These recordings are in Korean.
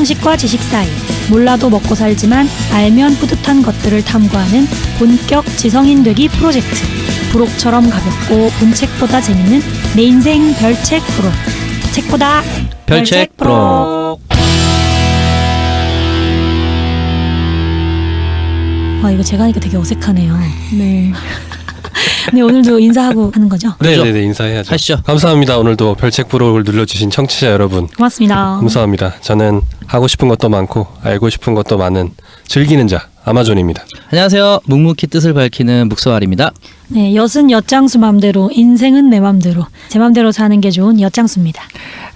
상식과 지식 사이, 몰라도 먹고 살지만 알면 뿌듯한 것들을 탐구하는 본격 지성인 되기 프로젝트. 부록처럼 가볍고 본책보다 재밌는 내 인생 별책 부록. 책보다 별책 부록. 이거 제가 하니까 되게 어색하네요. 네. 네, 오늘도 인사하고 하는 거죠? 네네네, 인사해야죠. 하시죠. 감사합니다. 오늘도 별책 부록을 눌러주신 청취자 여러분 고맙습니다. 감사합니다. 저는 하고 싶은 것도 많고 알고 싶은 것도 많은 즐기는 자 아마존입니다. 안녕하세요. 묵묵히 뜻을 밝히는 묵소알입니다. 네, 엿은 엿장수 맘대로, 인생은 내 맘대로, 제 맘대로 사는 게 좋은 엿장수입니다.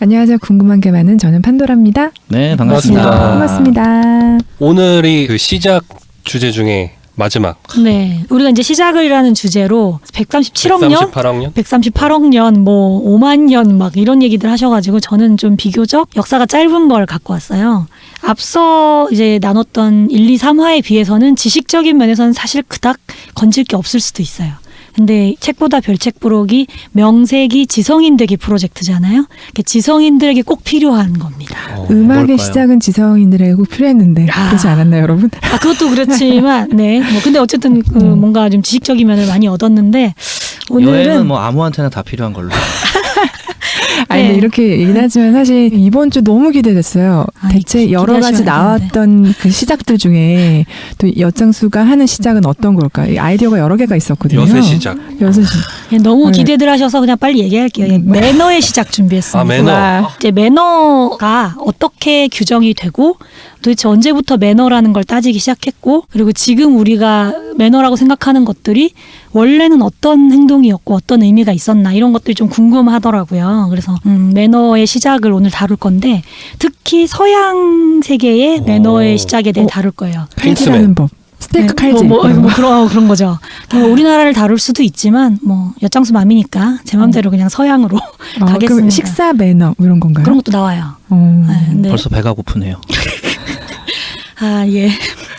안녕하세요. 궁금한 게 많은 저는 판도라입니다. 네, 반갑습니다. 반갑습니다. 오늘이 그 시작 주제 중에 마지막 네, 우리가 이제 시작을이라는 주제로 137억 년? 138억 년? 138억 년, 뭐 5만 년 막 이런 얘기들 하셔가지고 저는 좀 비교적 역사가 짧은 걸 갖고 왔어요. 앞서 이제 나눴던 1, 2, 3화에 비해서는 지식적인 면에서는 사실 그닥 건질 게 없을 수도 있어요. 근데 책보다 별책 부록이 명세기 지성인 되기 프로젝트잖아요. 지성인들에게 꼭 필요한 겁니다. 음악의 뭘까요? 시작은 지성인들에게 꼭 필요했는데 그렇지 않았나요, 여러분? 그것도 그렇지만 네, 뭐 근데 어쨌든 그 뭔가 좀 지식적인 면을 많이 얻었는데 오늘은 여행은 뭐 아무한테나 다 필요한 걸로. 아니, 네. 근데 이렇게 얘기는 하지만 사실 이번 주 너무 기대됐어요. 대체 여러 가지 기대하셔야 나왔던 그 시작들 중에 또 엿장수가 하는 시작은 어떤 걸까? 이 아이디어가 여러 개가 있었거든요. 엿의 시작. 엿의 시작. 너무 네. 기대들 하셔서 그냥 빨리 얘기할게요. 매너의 시작 준비했습니다. 아, 매너. 와. 이제 매너가 어떻게 규정이 되고 도대체 언제부터 매너라는 걸 따지기 시작했고 그리고 지금 우리가 매너라고 생각하는 것들이 원래는 어떤 행동이었고 어떤 의미가 있었나 이런 것들이 좀 궁금하더라고요. 그래서 매너의 시작을 오늘 다룰 건데 특히 서양 세계의 매너의 시작에 대해 다룰 거예요. 칼질하는 법. 스테이크 칼질. 뭐 그런 거죠. 우리나라를 다룰 수도 있지만 뭐 엿장수 맘이니까 제 맘대로 그냥 서양으로 가겠습니다. 그럼 식사 매너 이런 건가요? 그런 것도 나와요. 네, 근데 벌써 배가 고프네요. 예.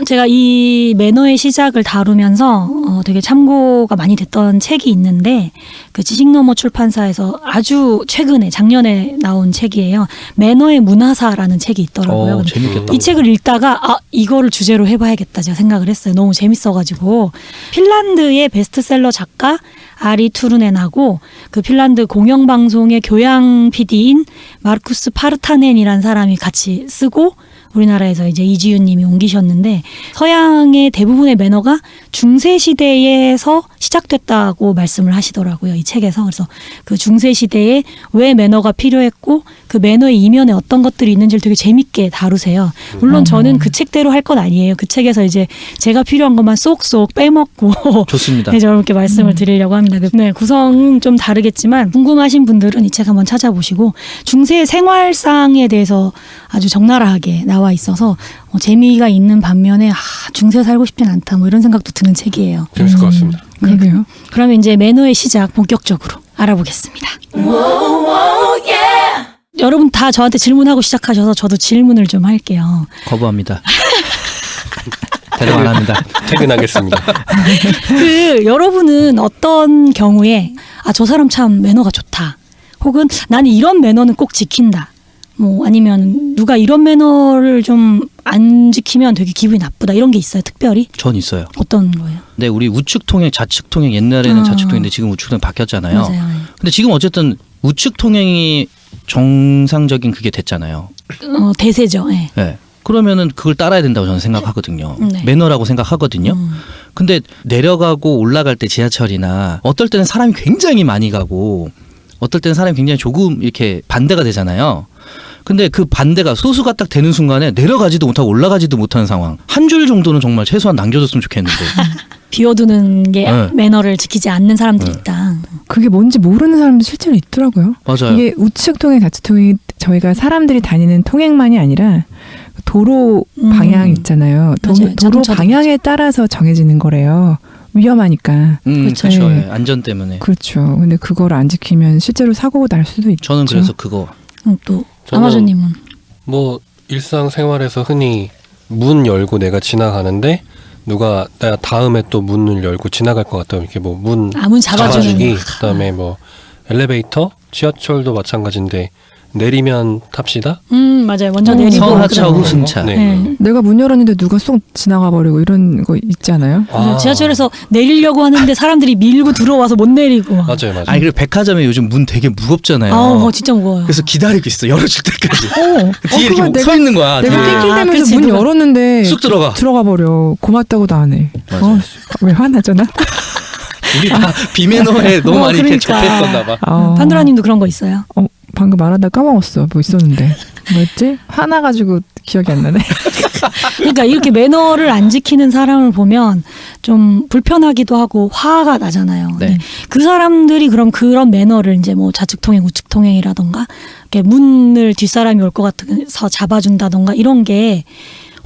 제가 이 매너의 시작을 다루면서 되게 참고가 많이 됐던 책이 있는데 그 지식노모 출판사에서 아주 최근에 작년에 나온 책이에요. 매너의 문화사라는 책이 있더라고요. 재밌겠다. 이 책을 읽다가 이거를 주제로 해봐야겠다 제가 생각을 했어요. 너무 재밌어가지고 핀란드의 베스트셀러 작가 아리 투르넨하고 그 핀란드 공영방송의 교양 PD인 마르쿠스 파르타넨이라는 사람이 같이 쓰고 우리나라에서 이제 이지윤 님이 옮기셨는데 서양의 대부분의 매너가 중세 시대에서 시작됐다고 말씀을 하시더라고요. 이 책에서. 그래서 그 중세 시대에 왜 매너가 필요했고 그 매너의 이면에 어떤 것들이 있는지를 되게 재밌게 다루세요. 물론 저는 그 책대로 할 건 아니에요. 그 책에서 이제 제가 필요한 것만 쏙쏙 빼먹고 좋습니다. 네, 저렇게 말씀을 드리려고 합니다. 네, 구성은 좀 다르겠지만 궁금하신 분들은 이 책 한번 찾아보시고 중세 생활상에 대해서 아주 적나라하게 나와 있어서 재미가 있는 반면에 중세 살고 싶진 않다 뭐 이런 생각도 드는 책이에요. 재밌을 것 같습니다. 그러게요. 그러면 이제 매너의 시작 본격적으로 알아보겠습니다. 여러분 다 저한테 질문하고 시작하셔서 저도 질문을 좀 할게요. 거부합니다. 대답 안 합니다. 퇴근하겠습니다. 여러분은 어떤 경우에 저 사람 참 매너가 좋다. 혹은 나는 이런 매너는 꼭 지킨다. 뭐 아니면 누가 이런 매너를 좀 안 지키면 되게 기분이 나쁘다. 이런 게 있어요. 특별히? 전 있어요. 어떤 거예요? 근데 우리 우측통행, 좌측통행 옛날에는 좌측통행인데 지금 우측통행 바뀌었잖아요. 맞아요. 근데 지금 어쨌든 우측통행이 정상적인 그게 됐잖아요. 대세죠. 네. 네. 그러면은 그걸 따라야 된다고 저는 생각하거든요. 네. 매너라고 생각하거든요. 근데 내려가고 올라갈 때 지하철이나 어떨 때는 사람이 굉장히 많이 가고 어떨 때는 사람이 굉장히 조금 이렇게 반대가 되잖아요. 근데 그 반대가 소수가 딱 되는 순간에 내려가지도 못하고 올라가지도 못하는 상황. 한 줄 정도는 정말 최소한 남겨줬으면 좋겠는데. 비워두는 게 네. 매너를 지키지 않는 사람들이 있다. 그게 뭔지 모르는 사람도 실제로 있더라고요. 맞아요. 이게 우측 통행, 좌측 통행이 저희가 사람들이 다니는 통행만이 아니라 도로 방향 있잖아요. 맞아요. 도로 자동차도 방향에 따라서 정해지는 거래요. 위험하니까. 그렇죠. 그렇죠. 네. 예, 안전 때문에. 그렇죠. 근데 그걸 안 지키면 실제로 사고가 날 수도 있죠. 저는 그래서 그거. 또 저는 아마존님은? 뭐 일상생활에서 흔히 문 열고 내가 지나가는데 누가 내가 다음에 또 문을 열고 지나갈 것 같다면 이렇게 뭐 문 문 잡아주는 잡아주기, 그다음에 뭐 엘리베이터 지하철도 마찬가지인데 내리면 탑시다. 맞아요. 먼저 내리고 선하차 그다음에. 후승차. 네. 네. 내가 문 열었는데 누가 쏙 지나가 버리고 이런 거 있지 않아요? 그래서 지하철에서 내리려고 하는데 사람들이 밀고 들어와서 못 내리고. 막. 맞아요. 아니 그리고 백화점에 요즘 문 되게 무겁잖아요. 진짜 무거워요. 그래서 기다리고 있어. 열어줄 때까지. 뒤에 그거 이렇게 서 있는 거야. 내가 뒤에. 낑낑대면서 그치, 문 누가- 열었는데 쑥 들어가. 버려. 고맙다고도 안 해. 맞아. 왜 화나죠 나? 우리 다 비매너에 너무 많이 이렇게 그러니까. 접했었나 봐. 판도라님도 그런 거 있어요? 방금 말하다 까먹었어. 뭐 있었는데. 뭐였지? 화나가지고 기억이 안 나네. 그러니까 이렇게 매너를 안 지키는 사람을 보면 좀 불편하기도 하고 화가 나잖아요. 네. 근데 그 사람들이 그럼 그런 매너를 이제 뭐 좌측 통행, 우측 통행이라던가 이렇게 문을 뒷사람이 올 것 같아서 잡아준다던가 이런 게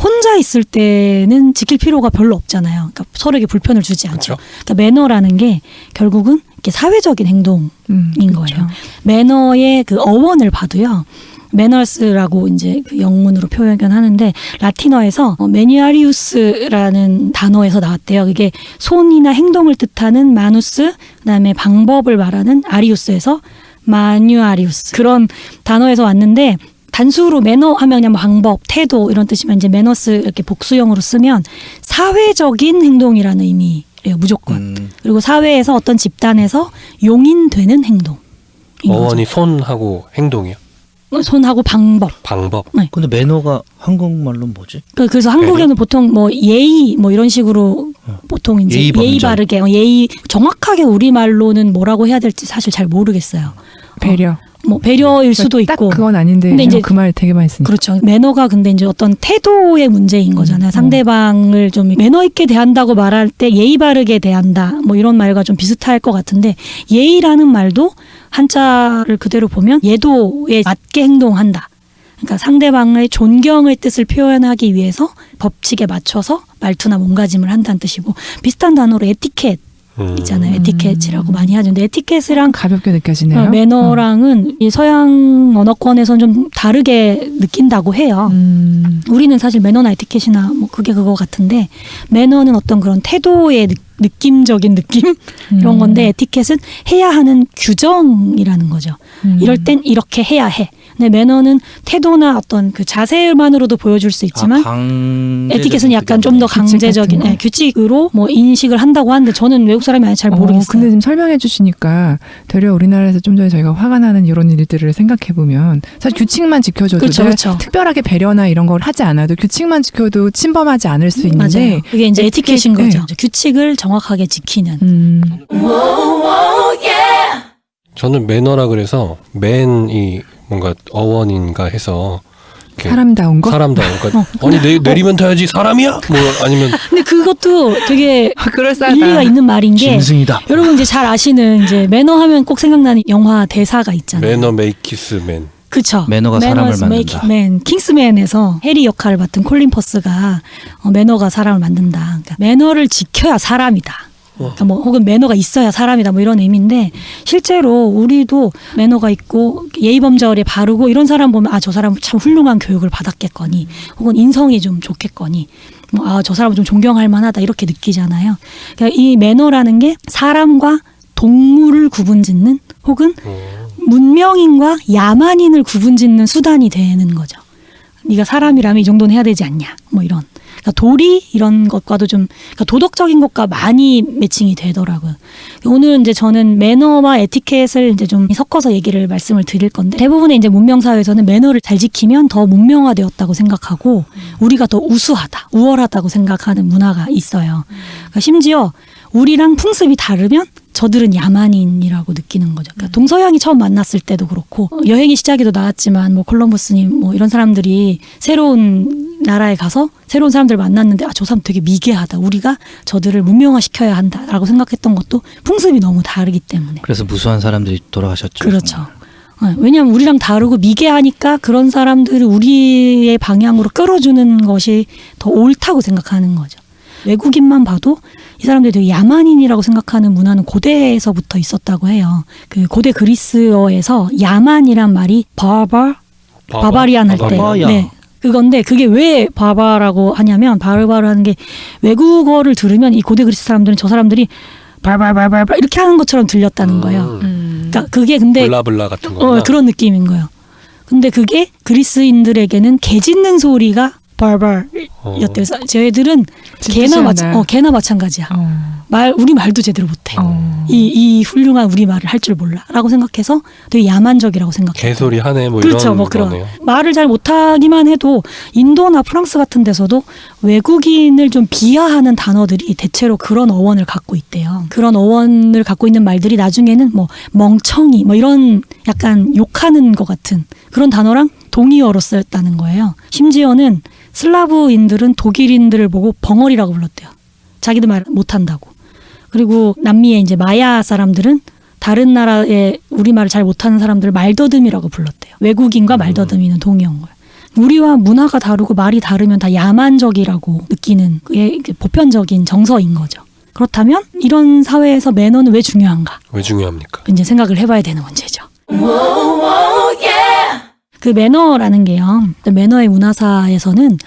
혼자 있을 때는 지킬 필요가 별로 없잖아요. 그러니까 서로에게 불편을 주지 않죠. 그렇죠. 그러니까 매너라는 게 결국은 이렇게 사회적인 행동인 거예요. 매너의 그 어원을 봐도요. 매너스라고 이제 그 영문으로 표현을 하는데 라틴어에서 매뉴아리우스라는 단어에서 나왔대요. 그게 손이나 행동을 뜻하는 마누스, 그다음에 방법을 말하는 아리우스에서 마뉴아리우스 그런 단어에서 왔는데 단수로 매너 하면 그냥 뭐 방법, 태도 이런 뜻이면 이제 매너스 이렇게 복수형으로 쓰면 사회적인 행동이라는 의미예요. 무조건. 그리고 사회에서 어떤 집단에서 용인되는 행동. 어원이 손하고 행동이요. 손하고 방법. 방법. 근데 매너가 한국말로 뭐지? 그래서 한국에는 보통 뭐 예의 뭐 이런 식으로 보통 이제 예의 예의 범절. 바르게 예의 정확하게 우리 말로는 뭐라고 해야 될지 사실 잘 모르겠어요. 배려. 뭐 배려일 수도 딱 있고. 그건 아닌데 근데 이제 그 말 되게 많이 쓰니까. 그렇죠. 매너가 근데 이제 어떤 태도의 문제인 거잖아요. 상대방을 좀 매너 있게 대한다고 말할 때 예의 바르게 대한다. 뭐 이런 말과 좀 비슷할 것 같은데 예의라는 말도 한자를 그대로 보면 예도에 맞게 행동한다. 그러니까 상대방의 존경의 뜻을 표현하기 위해서 법칙에 맞춰서 말투나 몸가짐을 한다는 뜻이고 비슷한 단어로 에티켓 있잖아요. 에티켓이라고 많이 하죠. 근데 에티켓이랑 가볍게 느껴지네요. 매너랑은 이 서양 언어권에서는 좀 다르게 느낀다고 해요. 우리는 사실 매너나 에티켓이나 뭐 그게 그거 같은데 매너는 어떤 그런 태도의 느낌적인 느낌 이런 건데 에티켓은 해야 하는 규정이라는 거죠. 이럴 땐 이렇게 해야 해. 근데 매너는 태도나 어떤 그 자세만으로도 보여줄 수 있지만 에티켓은 약간 좀 더 강제적인 규칙으로 뭐 인식을 한다고 하는데 저는 외국 사람이 아니라 잘 모르겠어요. 근데 지금 설명해 주시니까 되려 우리나라에서 좀 전에 저희가 화가 나는 이런 일들을 생각해 보면 사실 규칙만 지켜줘도 그렇죠, 내가 그렇죠. 특별하게 배려나 이런 걸 하지 않아도 규칙만 지켜도 침범하지 않을 수 있는데 맞아요. 그게 이제 에티켓인 네. 거죠. 규칙을 정확하게 지키는. 저는 매너라 그래서 맨이 뭔가 어원인가 해서 이렇게 사람다운 거? 사람다운. 그러니까 아니 내리면 타야지 사람이야? 뭐 아니면 근데 그것도 되게 그럴싸하다. 일리가 있는 말인 게 짐승이다. 여러분 이제 잘 아시는 이제 매너 하면 꼭 생각나는 영화 대사가 있잖아요. 매너 메이키스 맨. 그쵸. 매너가 사람을 Manners 만든다. make man. 킹스맨에서 해리 역할을 맡은 콜린 퍼스가 매너가 사람을 만든다. 그러니까 매너를 지켜야 사람이다. 그러니까 뭐 혹은 매너가 있어야 사람이다. 뭐 이런 의미인데 실제로 우리도 매너가 있고 예의 범절에 바르고 이런 사람 보면 아, 저 사람은 참 훌륭한 교육을 받았겠거니 혹은 인성이 좀 좋겠거니 뭐 아, 저 사람은 좀 존경할 만하다 이렇게 느끼잖아요. 그러니까 이 매너라는 게 사람과 동물을 구분짓는 혹은 문명인과 야만인을 구분짓는 수단이 되는 거죠. 네가 사람이라면 이 정도는 해야 되지 않냐. 뭐 이런. 그러니까 도리 이런 것과도 좀 그러니까 도덕적인 것과 많이 매칭이 되더라고요. 오늘 이제 저는 매너와 에티켓을 이제 좀 섞어서 얘기를 말씀을 드릴 건데 대부분의 이제 문명 사회에서는 매너를 잘 지키면 더 문명화되었다고 생각하고 우리가 더 우수하다, 우월하다고 생각하는 문화가 있어요. 그러니까 심지어 우리랑 풍습이 다르면 저들은 야만인이라고 느끼는 거죠. 그러니까 동서양이 처음 만났을 때도 그렇고 여행의 시작에도 나왔지만 뭐 콜럼버스님 뭐 이런 사람들이 새로운 나라에 가서 새로운 사람들을 만났는데 아, 저 사람 되게 미개하다. 우리가 저들을 문명화시켜야 한다라고 생각했던 것도 풍습이 너무 다르기 때문에. 그래서 무수한 사람들이 돌아가셨죠. 그렇죠. 왜냐하면 우리랑 다르고 미개하니까 그런 사람들을 우리의 방향으로 끌어주는 것이 더 옳다고 생각하는 거죠. 외국인만 봐도 이 사람들이 되게 야만인이라고 생각하는 문화는 고대에서부터 있었다고 해요. 그 고대 그리스어에서 야만이란 말이 바바리안 할 때. 바바야. 네. 그건데 그게 왜 바바라고 하냐면 바르바르 하는 게 외국어를 들으면 이 고대 그리스 사람들은 저 사람들이 발발발발 이렇게 하는 것처럼 들렸다는 거예요. 그러니까 그게 근데 블라블라 같은 거구나. 그런 느낌인 거예요. 근데 그게 그리스인들에게는 개 짖는 소리가 발발이었대요. 그래서 저희들은 개나 마찬가지야. 우리 말도 제대로 못해. 이 훌륭한 우리 말을 할 줄 몰라라고 생각해서 되게 야만적이라고 생각해요. 개소리 하네 뭐 그렇죠, 이런 뭐 그런 거네요. 말을 잘 못하기만 해도 인도나 프랑스 같은 데서도 외국인을 좀 비하하는 단어들이 대체로 그런 어원을 갖고 있대요. 그런 어원을 갖고 있는 말들이 나중에는 뭐 멍청이 뭐 이런 약간 욕하는 것 같은 그런 단어랑 동의어로 쓰였다는 거예요. 심지어는 슬라브인들은 독일인들을 보고 벙어리라고 불렀대요. 자기들 말 못한다고. 그리고 남미의 이제 마야 사람들은 다른 나라의 우리말을 잘 못하는 사람들을 말더듬이라고 불렀대요. 외국인과 말더듬이는 동의어인 거예요. 우리와 문화가 다르고 말이 다르면 다 야만적이라고 느끼는 그게 보편적인 정서인 거죠. 그렇다면 이런 사회에서 매너는 왜 중요한가? 왜 중요합니까? 이제 생각을 해봐야 되는 문제죠. 그 매너라는 게요. 매너의 문화사에서는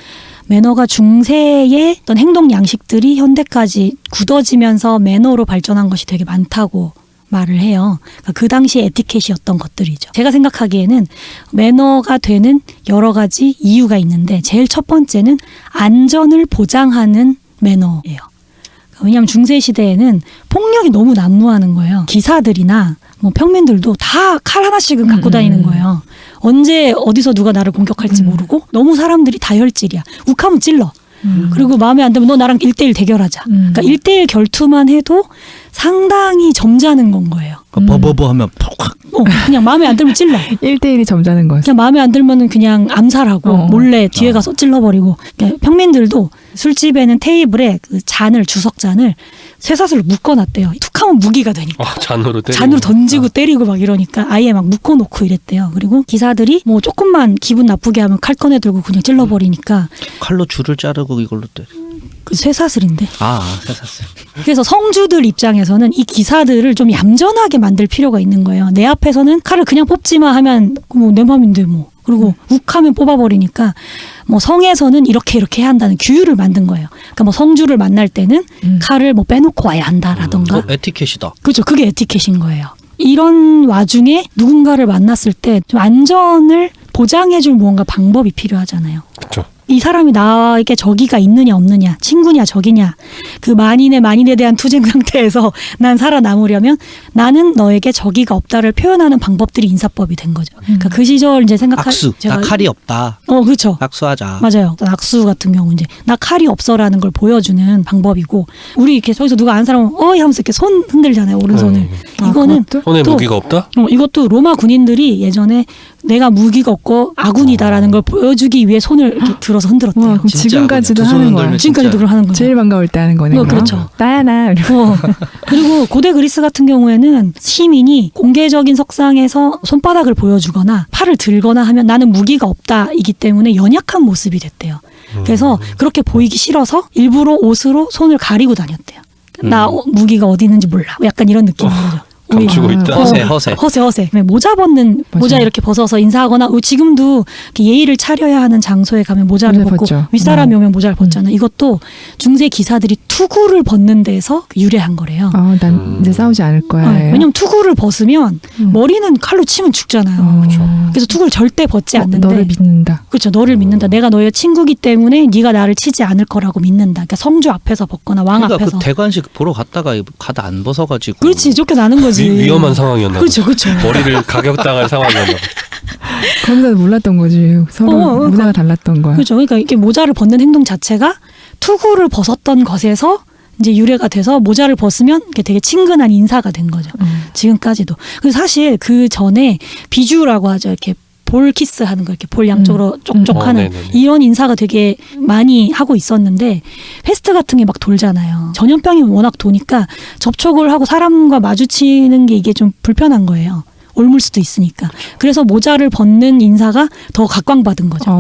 매너가 중세의 어떤 행동 양식들이 현대까지 굳어지면서 매너로 발전한 것이 되게 많다고 말을 해요. 그러니까 그 당시 에티켓이었던 것들이죠. 제가 생각하기에는 매너가 되는 여러 가지 이유가 있는데 제일 첫 번째는 안전을 보장하는 매너예요. 왜냐하면 중세 시대에는 폭력이 너무 난무하는 거예요. 기사들이나 뭐 평민들도 다 칼 하나씩은 갖고 다니는 거예요. 언제 어디서 누가 나를 공격할지 모르고 너무 사람들이 다혈질이야. 욱하면 찔러. 그리고 마음에 안 들면 너 나랑 1대1 대결하자. 그러니까 1대1 결투만 해도 상당히 점잖은 건 거예요. 버버버 하면 푹 그냥 마음에 안 들면 찔러. 1대1이 점잖은 거였어. 그냥 마음에 안 들면은 그냥 암살하고 몰래 뒤에 가서 찔러버리고. 그러니까 평민들도 술집에는 테이블에 그 잔을 주석잔을 쇠사슬로 묶어놨대요. 툭하면 무기가 되니까. 잔으로 때리고. 잔으로 던지고 때리고 막 이러니까 아예 막 묶어놓고 이랬대요. 그리고 기사들이 뭐 조금만 기분 나쁘게 하면 칼 꺼내 들고 그냥 찔러버리니까 칼로 줄을 자르고 이걸로 때려. 그 쇠사슬인데. 쇠사슬. 그래서 성주들 입장에서는 이 기사들을 좀 얌전하게 만들 필요가 있는 거예요. 내 앞에서는 칼을 그냥 뽑지마 하면 뭐 내 맘인데 뭐. 그리고 욱하면 뽑아버리니까 뭐 성에서는 이렇게 해야 한다는 규율을 만든 거예요. 그러니까 뭐 성주를 만날 때는 칼을 뭐 빼놓고 와야 한다라던가. 에티켓이다. 그렇죠. 그게 에티켓인 거예요. 이런 와중에 누군가를 만났을 때 좀 안전을 보장해줄 무언가 방법이 필요하잖아요. 그렇죠. 이 사람이 나에게 적의가 있느냐 없느냐, 친구냐 적이냐, 그 만인에 대한 투쟁 상태에서 난 살아남으려면 나는 너에게 적의가 없다를 표현하는 방법들이 인사법이 된 거죠. 그러니까 그 시절 이제 악수. 나 칼이 없다. 그렇죠. 악수하자. 맞아요. 악수 같은 경우 이제 나 칼이 없어라는 걸 보여주는 방법이고, 우리 이렇게 저기서 누가 아는 사람은 하면서 이렇게 손 흔들잖아요, 오른손을. 이거는 손에 또 무기가 없다? 이것도 로마 군인들이 예전에 내가 무기가 없고 아군이다라는 걸 보여주기 위해 손을 이렇게 들어서 흔들었대요. 와, 그럼 지금까지도 하는 거야. 지금까지도 그걸 하는 거죠. 제일 반가울 때 하는 거네요. 그렇죠. 나야나. 그리고 고대 그리스 같은 경우에는 시민이 공개적인 석상에서 손바닥을 보여주거나 팔을 들거나 하면 나는 무기가 없다이기 때문에 연약한 모습이 됐대요. 그래서 그렇게 보이기 싫어서 일부러 옷으로 손을 가리고 다녔대요. 나 무기가 어디 있는지 몰라. 약간 이런 느낌인 거죠. 감추고 있다. 허세. 모자 벗는 맞아요. 모자 이렇게 벗어서 인사하거나 지금도 이렇게 예의를 차려야 하는 장소에 가면 모자를 벗고 벗죠. 윗사람이 오면 모자를 벗잖아요. 이것도 중세 기사들이 투구를 벗는 데서 유래한 거래요. 난 이제 싸우지 않을 거야. 왜냐면 투구를 벗으면 머리는 칼로 치면 죽잖아요. 그래서 투구를 절대 벗지 않는데 너를 믿는다. 그렇죠. 너를 믿는다. 내가 너의 친구기 때문에 네가 나를 치지 않을 거라고 믿는다. 그러니까 성주 앞에서 벗거나 왕 그러니까 앞에서. 그 대관식 보러 갔다가 가다 안 벗어가지고. 그렇지. 쫓겨나는 거지. 위험한 상황이었나 그렇죠. 그렇죠. 머리를 가격당할 상황이었나 거기서 몰랐던 거지. 서로 문화가 달랐던 거야. 그렇죠. 그러니까 이렇게 모자를 벗는 행동 자체가 투구를 벗었던 것에서 이제 유래가 돼서 모자를 벗으면 이렇게 되게 친근한 인사가 된 거죠. 지금까지도. 그래서 사실 그 전에 비주라고 하죠. 이렇게 볼 키스하는 거, 이렇게 볼 양쪽으로 쪽쪽 하는 이런 인사가 되게 많이 하고 있었는데 패스트 같은 게 막 돌잖아요. 전염병이 워낙 도니까 접촉을 하고 사람과 마주치는 게 이게 좀 불편한 거예요. 옮을 수도 있으니까. 그래서 모자를 벗는 인사가 더 각광받은 거죠.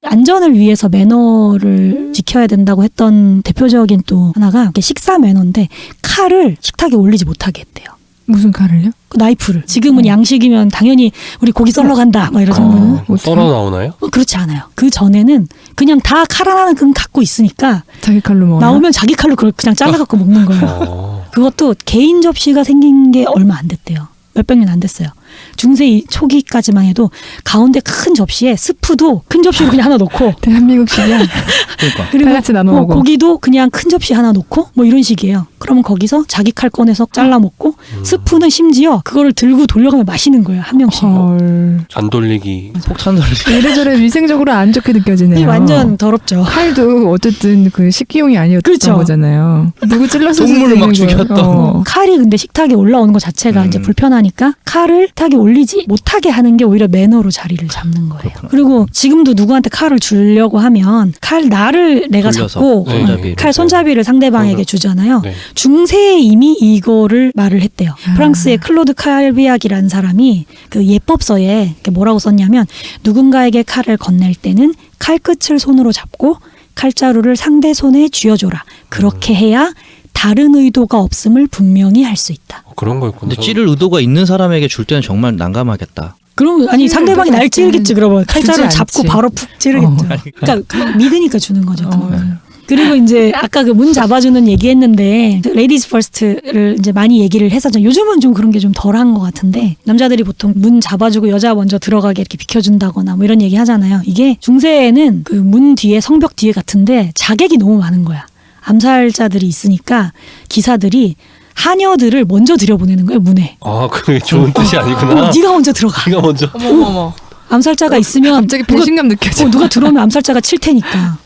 안전을 위해서 매너를 지켜야 된다고 했던 대표적인 또 하나가 식사 매너인데 칼을 식탁에 올리지 못하게 했대요. 무슨 칼을요? 그 나이프를. 지금은 양식이면 당연히 우리 고기 썰러 간다 막 이러잖아요. 썰어 나오나요? 그렇지 않아요. 그 전에는 그냥 다 칼 하나는 갖고 있으니까 자기 칼로 먹어요? 나오면 자기 칼로 그걸 그냥 잘라갖고 먹는 거예요. 그것도 개인 접시가 생긴 게 얼마 안 됐대요. 몇백 년 안 됐어요. 중세 초기까지만 해도 가운데 큰 접시에 스프도 큰 접시로 그냥 하나 놓고 대한민국식이야. 그러니까. 그리고 다 같이 나눠 먹어. 고기도 그냥 큰 접시 하나 놓고 뭐 이런 식이에요. 그러면 거기서 자기 칼 꺼내서 잘라 먹고 스프는 심지어 그거를 들고 돌려가며 마시는 거예요. 한 명씩. 헐. 잔 돌리기. 폭탄 돌리기. 이래저래 위생적으로 안 좋게 느껴지네요. 완전 더럽죠. 칼도 어쨌든 그 식기용이 아니었던 그렇죠. 거잖아요. 누구 찔렀을 동물을 막 수도 있는 거예요. 죽였던. 칼이 근데 식탁에 올라오는 것 자체가 이제 불편하니까 칼을 식탁에 올리지 못하게 하는 게 오히려 매너로 자리를 잡는 거예요. 그렇구나. 그리고 지금도 누구한테 칼을 주려고 하면 칼 날을 내가 돌려서 잡고 손잡이를. 칼 손잡이를 상대방에게 주잖아요. 네. 중세에 이미 이거를 말을 했대요. 프랑스의 클로드 칼비악이라는 사람이 그 예법서에 뭐라고 썼냐면 누군가에게 칼을 건넬 때는 칼끝을 손으로 잡고 칼자루를 상대 손에 쥐어줘라. 그렇게 해야 다른 의도가 없음을 분명히 할 수 있다. 그런 거였구나. 근데 찌를 의도가 있는 사람에게 줄 때는 정말 난감하겠다. 그럼 아니 상대방이 날 찌르겠지. 그러면 칼자루 주지 잡고 않지. 바로 푹 찌르겠죠. 그러니까 믿으니까 주는 거죠. 어. 그리고 이제 아까 그 문 잡아주는 얘기했는데 레이디스 퍼스트를 이제 많이 얘기를 했었죠. 요즘은 좀 그런 게 좀 덜한 것 같은데 남자들이 보통 문 잡아주고 여자 먼저 들어가게 이렇게 비켜준다거나 뭐 이런 얘기 하잖아요. 이게 중세에는 그 문 뒤에 성벽 뒤에 같은데 자객이 너무 많은 거야. 암살자들이 있으니까 기사들이 하녀들을 먼저 들여보내는 거예요. 문에. 아, 그게 좋은 뜻이 아니구나. 네가 먼저 들어가. 네가 먼저. 어머. 암살자가 있으면 갑자기 배신감 느껴져. 누가 들어오면 암살자가 칠 테니까.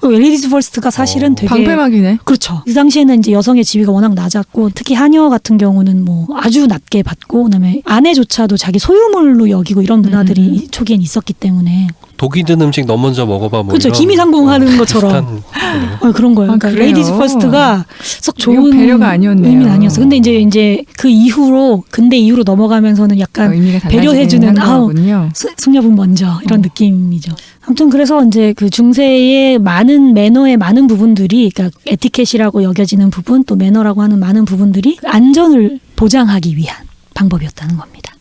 레이디스 퍼스트가 사실은 되게 방패막이네. 그렇죠. 이 당시에는 이제 여성의 지위가 워낙 낮았고 특히 하녀 같은 경우는 뭐 아주 낮게 받고 그다음에 아내조차도 자기 소유물로 여기고 이런 문화들이 초기엔 있었기 때문에 독이 든 음식 너 먼저 먹어봐. 뭐 그렇죠. 이런 기미상궁하는 것처럼 비슷한 거네요. 그런 거예요. 아, 그러니까 그래요? 레이디스 퍼스트가 썩 좋은 이거 배려가 아니었네요. 의미는 아니었어. 근데 이제 그 이후로 근대 이후로 넘어가면서는 약간 의미가 배려해주는 거군요. 숙녀분 먼저 이런 느낌이죠. 아무튼 그래서 이제 그 중세의 많은 매너의 많은 부분들이 그러니까 에티켓이라고 여겨지는 부분 또 매너라고 하는 많은 부분들이 안전을 보장하기 위한 방법이었다는 겁니다.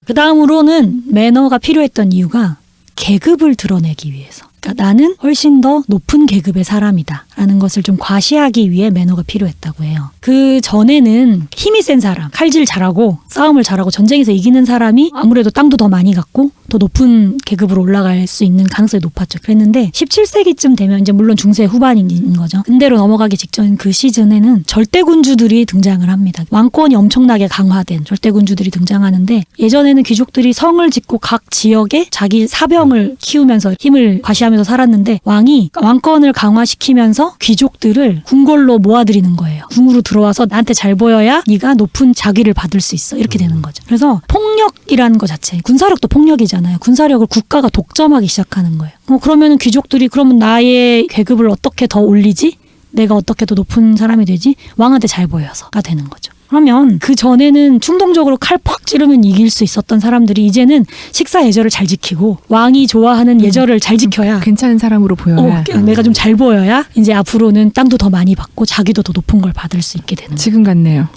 그 다음으로는 매너가 필요했던 이유가 계급을 드러내기 위해서. 그러니까 나는 훨씬 더 높은 계급의 사람이다 라는 것을 좀 과시하기 위해 매너가 필요했다고 해요. 그 전에는 힘이 센 사람, 칼질 잘하고 싸움을 잘하고 전쟁에서 이기는 사람이 아무래도 땅도 더 많이 갖고 더 높은 계급으로 올라갈 수 있는 가능성이 높았죠. 그랬는데 17세기쯤 되면 이제 물론 중세 후반인 거죠. 근대로 넘어가기 직전 그 시즌에는 절대군주들이 등장을 합니다. 왕권이 엄청나게 강화된 절대군주들이 등장하는데 예전에는 귀족들이 성을 짓고 각 지역에 자기 사병을 키우면서 힘을 과시하면서 살았는데 왕이 왕권을 강화시키면서 귀족들을 궁궐로 모아들이는 거예요. 궁으로 들어와서 나한테 잘 보여야 네가 높은 자귀를 받을 수 있어. 이렇게 되는 거죠. 그래서 폭력이라는 것 자체, 군사력도 폭력이잖아요. 군사력을 국가가 독점하기 시작하는 거예요. 그러면 귀족들이 그러면 나의 계급을 어떻게 더 올리지? 내가 어떻게 더 높은 사람이 되지? 왕한테 잘 보여서가 되는 거죠. 그러면 그 전에는 충동적으로 칼 팍 찌르면 이길 수 있었던 사람들이 이제는 식사 예절을 잘 지키고 왕이 좋아하는 예절을 잘 지켜야 괜찮은 사람으로 보여야. 내가 좀 잘 보여야 이제 앞으로는 땅도 더 많이 받고 자기도 더 높은 걸 받을 수 있게 되는 거예요. 지금 같네요.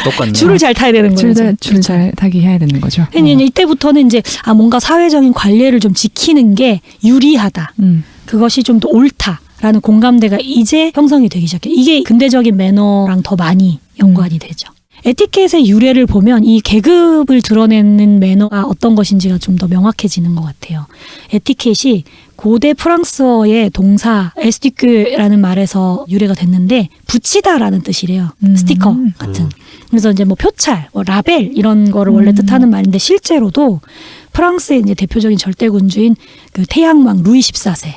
똑같네. 줄을 잘 타야 되는 거죠. 줄 잘 타기 해야 되는 거죠. 이때부터는 이제 뭔가 사회적인 관례를 좀 지키는 게 유리하다. 그것이 좀 더 옳다라는 공감대가 이제 형성이 되기 시작해요. 이게 근대적인 매너랑 더 많이 연관이 되죠. 에티켓의 유래를 보면 이 계급을 드러내는 매너가 어떤 것인지가 좀 더 명확해지는 것 같아요. 에티켓이 고대 프랑스어의 동사 에스티크라는 말에서 유래가 됐는데 붙이다라는 뜻이래요. 스티커 같은. 그래서 이제 뭐 표찰, 뭐 라벨 이런 거를 원래 뜻하는 말인데 실제로도 프랑스의 이제 대표적인 절대군주인 그 태양왕 루이 14세.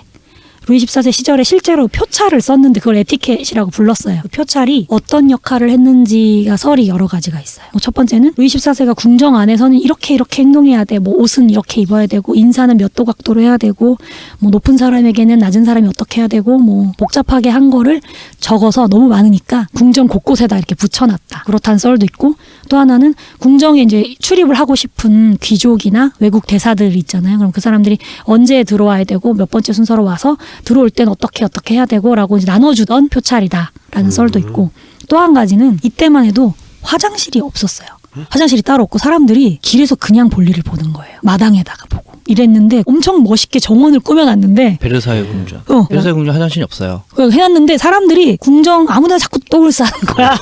루이 14세 시절에 실제로 표찰을 썼는데 그걸 에티켓이라고 불렀어요. 그 표찰이 어떤 역할을 했는지가 설이 여러 가지가 있어요. 첫 번째는 루이 14세가 궁정 안에서는 이렇게 행동해야 돼. 뭐 옷은 이렇게 입어야 되고 인사는 몇 도 각도로 해야 되고 뭐 높은 사람에게는 낮은 사람이 어떻게 해야 되고 뭐 복잡하게 한 거를 적어서 너무 많으니까 궁정 곳곳에다 이렇게 붙여놨다. 그렇다는 썰도 있고 또 하나는 궁정에 이제 출입을 하고 싶은 귀족이나 외국 대사들 있잖아요. 그럼 그 사람들이 언제 들어와야 되고 몇 번째 순서로 와서 들어올 땐 어떻게 해야 되고 라고 이제 나눠주던 표찰이다라는 썰도 있고 또 한 가지는 이때만 해도 화장실이 없었어요. 화장실이 따로 없고 사람들이 길에서 그냥 볼일을 보는 거예요. 마당에다가 보고 이랬는데 엄청 멋있게 정원을 꾸며놨는데 베르사유 궁전. 어. 베르사유 궁전 화장실이 없어요. 그걸 해놨는데 사람들이 궁정 아무데나 자꾸 똥을 싸는 거야.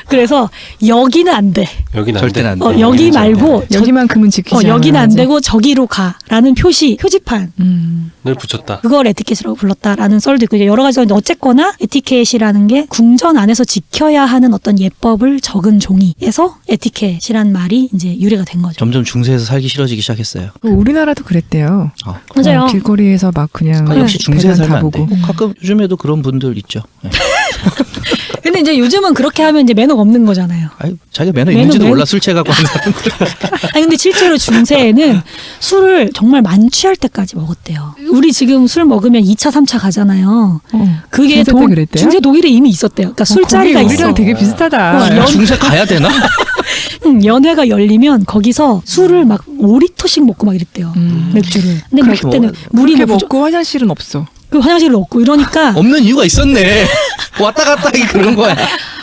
그래서 여기는 안 돼. 여기는 절대는 안 돼. 여기 말고 여기만큼은 지키지 여기는 안 않아야지. 되고 저기로 가라는 표지판 늘 붙였다. 그걸 에티켓이라고 불렀다라는 썰도 있고 여러 가지 있는데 어쨌거나 에티켓이라는 게 궁전 안에서 지켜야 하는 어떤 예법을 적은 종이에서 에티켓이란 말이 이제 유래가 된 거죠. 점점 중세에서 살기 싫어지기 시작했어요. 우리나라도 그랬대요. 맞아요. 길거리에서 막 그냥 역시 중세에 배만 살면 다 안 돼. 보고. 가끔 요즘에도 그런 분들 있죠. 네. 근데 이제 요즘은 그렇게 하면 이제 매너가 없는 거잖아요. 아니, 자기가 매너 있는지도 매너- 몰라 술 취해갖고 하는 사람들. 아니 근데 실제로 중세에는 술을 정말 만취할 때까지 먹었대요. 우리 지금 술 먹으면 2차, 3차 가잖아요. 그게 중세 때 그랬대요? 중세 독일에 이미 있었대요. 그러니까 술자리가 거기 있어. 우리랑 되게 비슷하다. 연- 중세 가야 되나? 연회가 열리면 거기서 술을 막 5리터씩 먹고 막 이랬대요. 맥주를. 근데 뭐 그렇게 그때는 먹어야 물이 그렇게 뭐 부족- 먹고 화장실은 없어. 그 화장실을 없고 이러니까 없는 이유가 있었네. 왔다 갔다 하기 그런 거야.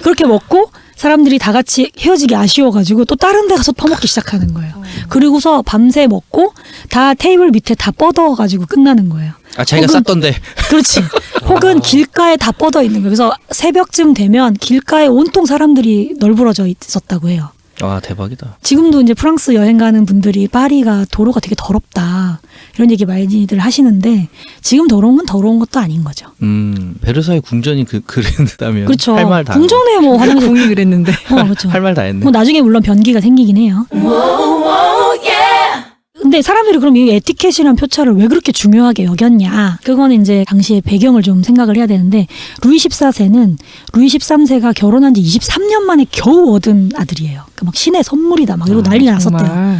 그렇게 먹고 사람들이 다 같이 헤어지기 아쉬워가지고 또 다른 데 가서 퍼먹기 시작하는 거예요. 그리고서 밤새 먹고 다 테이블 밑에 다 뻗어가지고 끝나는 거예요. 아, 자기가 혹은- 쌌던데. 그렇지. 혹은 길가에 다 뻗어 있는 거예요. 그래서 새벽쯤 되면 길가에 온통 사람들이 널브러져 있었다고 해요. 와, 대박이다. 지금도 이제 프랑스 여행 가는 분들이 파리가 도로가 되게 더럽다 이런 얘기 많이들 하시는데 지금 더러운 건 더러운 것도 아닌 거죠. 베르사유 궁전이 그랬다면 그렇죠. 할 말 다. 궁전에 뭐 화장실 궁이 그랬는데. 그렇죠. 할 말 다 했네. 뭐 나중에 물론 변기가 생기긴 해요. 근데 사람들이 그럼 이 에티켓이란 표차를 왜 그렇게 중요하게 여겼냐? 그거는 이제 당시의 배경을 좀 생각을 해야 되는데 루이 14세는 루이 13세가 결혼한 지 23년 만에 겨우 얻은 아들이에요. 그러니까 막 신의 선물이다 막 이러고 난리가 났었대요. 정말.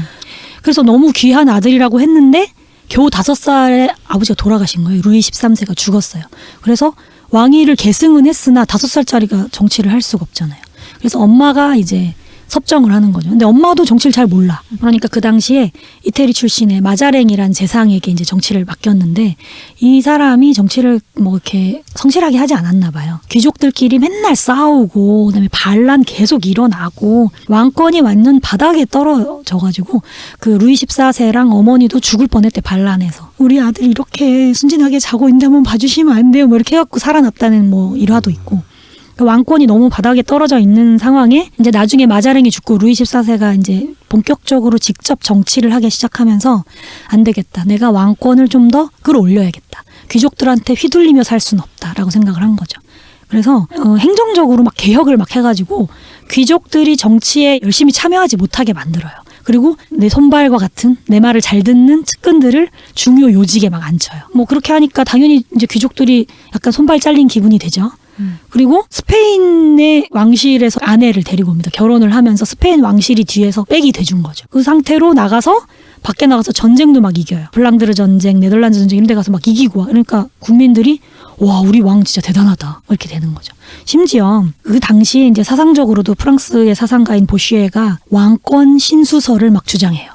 그래서 너무 귀한 아들이라고 했는데 겨우 5살에 아버지가 돌아가신 거예요. 루이 13세가 죽었어요. 그래서 왕위를 계승은 했으나 5살짜리가 정치를 할 수가 없잖아요. 그래서 엄마가 이제 섭정을 하는 거죠. 근데 엄마도 정치를 잘 몰라. 그러니까 그 당시에 이태리 출신의 마자랭이란 재상에게 이제 정치를 맡겼는데 이 사람이 정치를 뭐 이렇게 성실하게 하지 않았나 봐요. 귀족들끼리 맨날 싸우고 그다음에 반란 계속 일어나고 왕권이 완전 바닥에 떨어져가지고 그 루이 14세랑 어머니도 죽을 뻔했대 반란에서. 우리 아들 이렇게 순진하게 자고 있는데 한번 봐주시면 안 돼요. 뭐 이렇게 해갖고 살아났다는 뭐 일화도 있고. 왕권이 너무 바닥에 떨어져 있는 상황에 이제 나중에 마자랭이 죽고 루이 14세가 이제 본격적으로 직접 정치를 하기 시작하면서 안 되겠다. 내가 왕권을 좀 더 끌어올려야겠다. 귀족들한테 휘둘리며 살 수는 없다라고 생각을 한 거죠. 그래서 행정적으로 막 개혁을 막 해가지고 귀족들이 정치에 열심히 참여하지 못하게 만들어요. 그리고 내 손발과 같은 내 말을 잘 듣는 측근들을 중요 요직에 막 앉혀요. 뭐 그렇게 하니까 당연히 이제 귀족들이 약간 손발 잘린 기분이 되죠. 그리고 스페인의 왕실에서 아내를 데리고 옵니다. 결혼을 하면서 스페인 왕실이 뒤에서 백이 돼준 거죠. 그 상태로 나가서 밖에 나가서 전쟁도 막 이겨요. 블랑드르 전쟁, 네덜란드 전쟁 이런 데 가서 막 이기고 와. 그러니까 국민들이 와 우리 왕 진짜 대단하다 이렇게 되는 거죠. 심지어 그 당시에 이제 사상적으로도 프랑스의 사상가인 보쉬에가 왕권 신수설을 막 주장해요.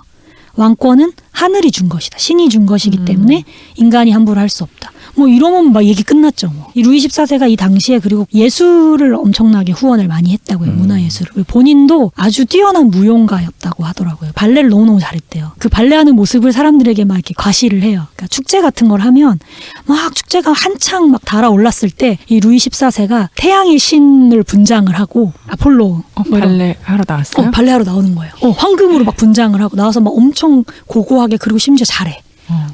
왕권은 하늘이 준 것이다. 신이 준 것이기 때문에 인간이 함부로 할 수 없다. 뭐 이러면 막 얘기 끝났죠. 뭐. 이 루이 14세가 이 당시에 그리고 예술을 엄청나게 후원을 많이 했다고요. 문화예술을. 본인도 아주 뛰어난 무용가였다고 하더라고요. 발레를 너무너무 잘했대요. 그 발레하는 모습을 사람들에게 막 이렇게 과시를 해요. 그러니까 축제 같은 걸 하면 막 축제가 한창 막 달아올랐을 때 이 루이 14세가 태양의 신을 분장을 하고 아폴로 뭐 이런 발레 하러 나왔어요? 발레하러 나오는 거예요. 황금으로 막 분장을 하고 나와서 막 엄청 고고하게 그리고 심지어 잘해.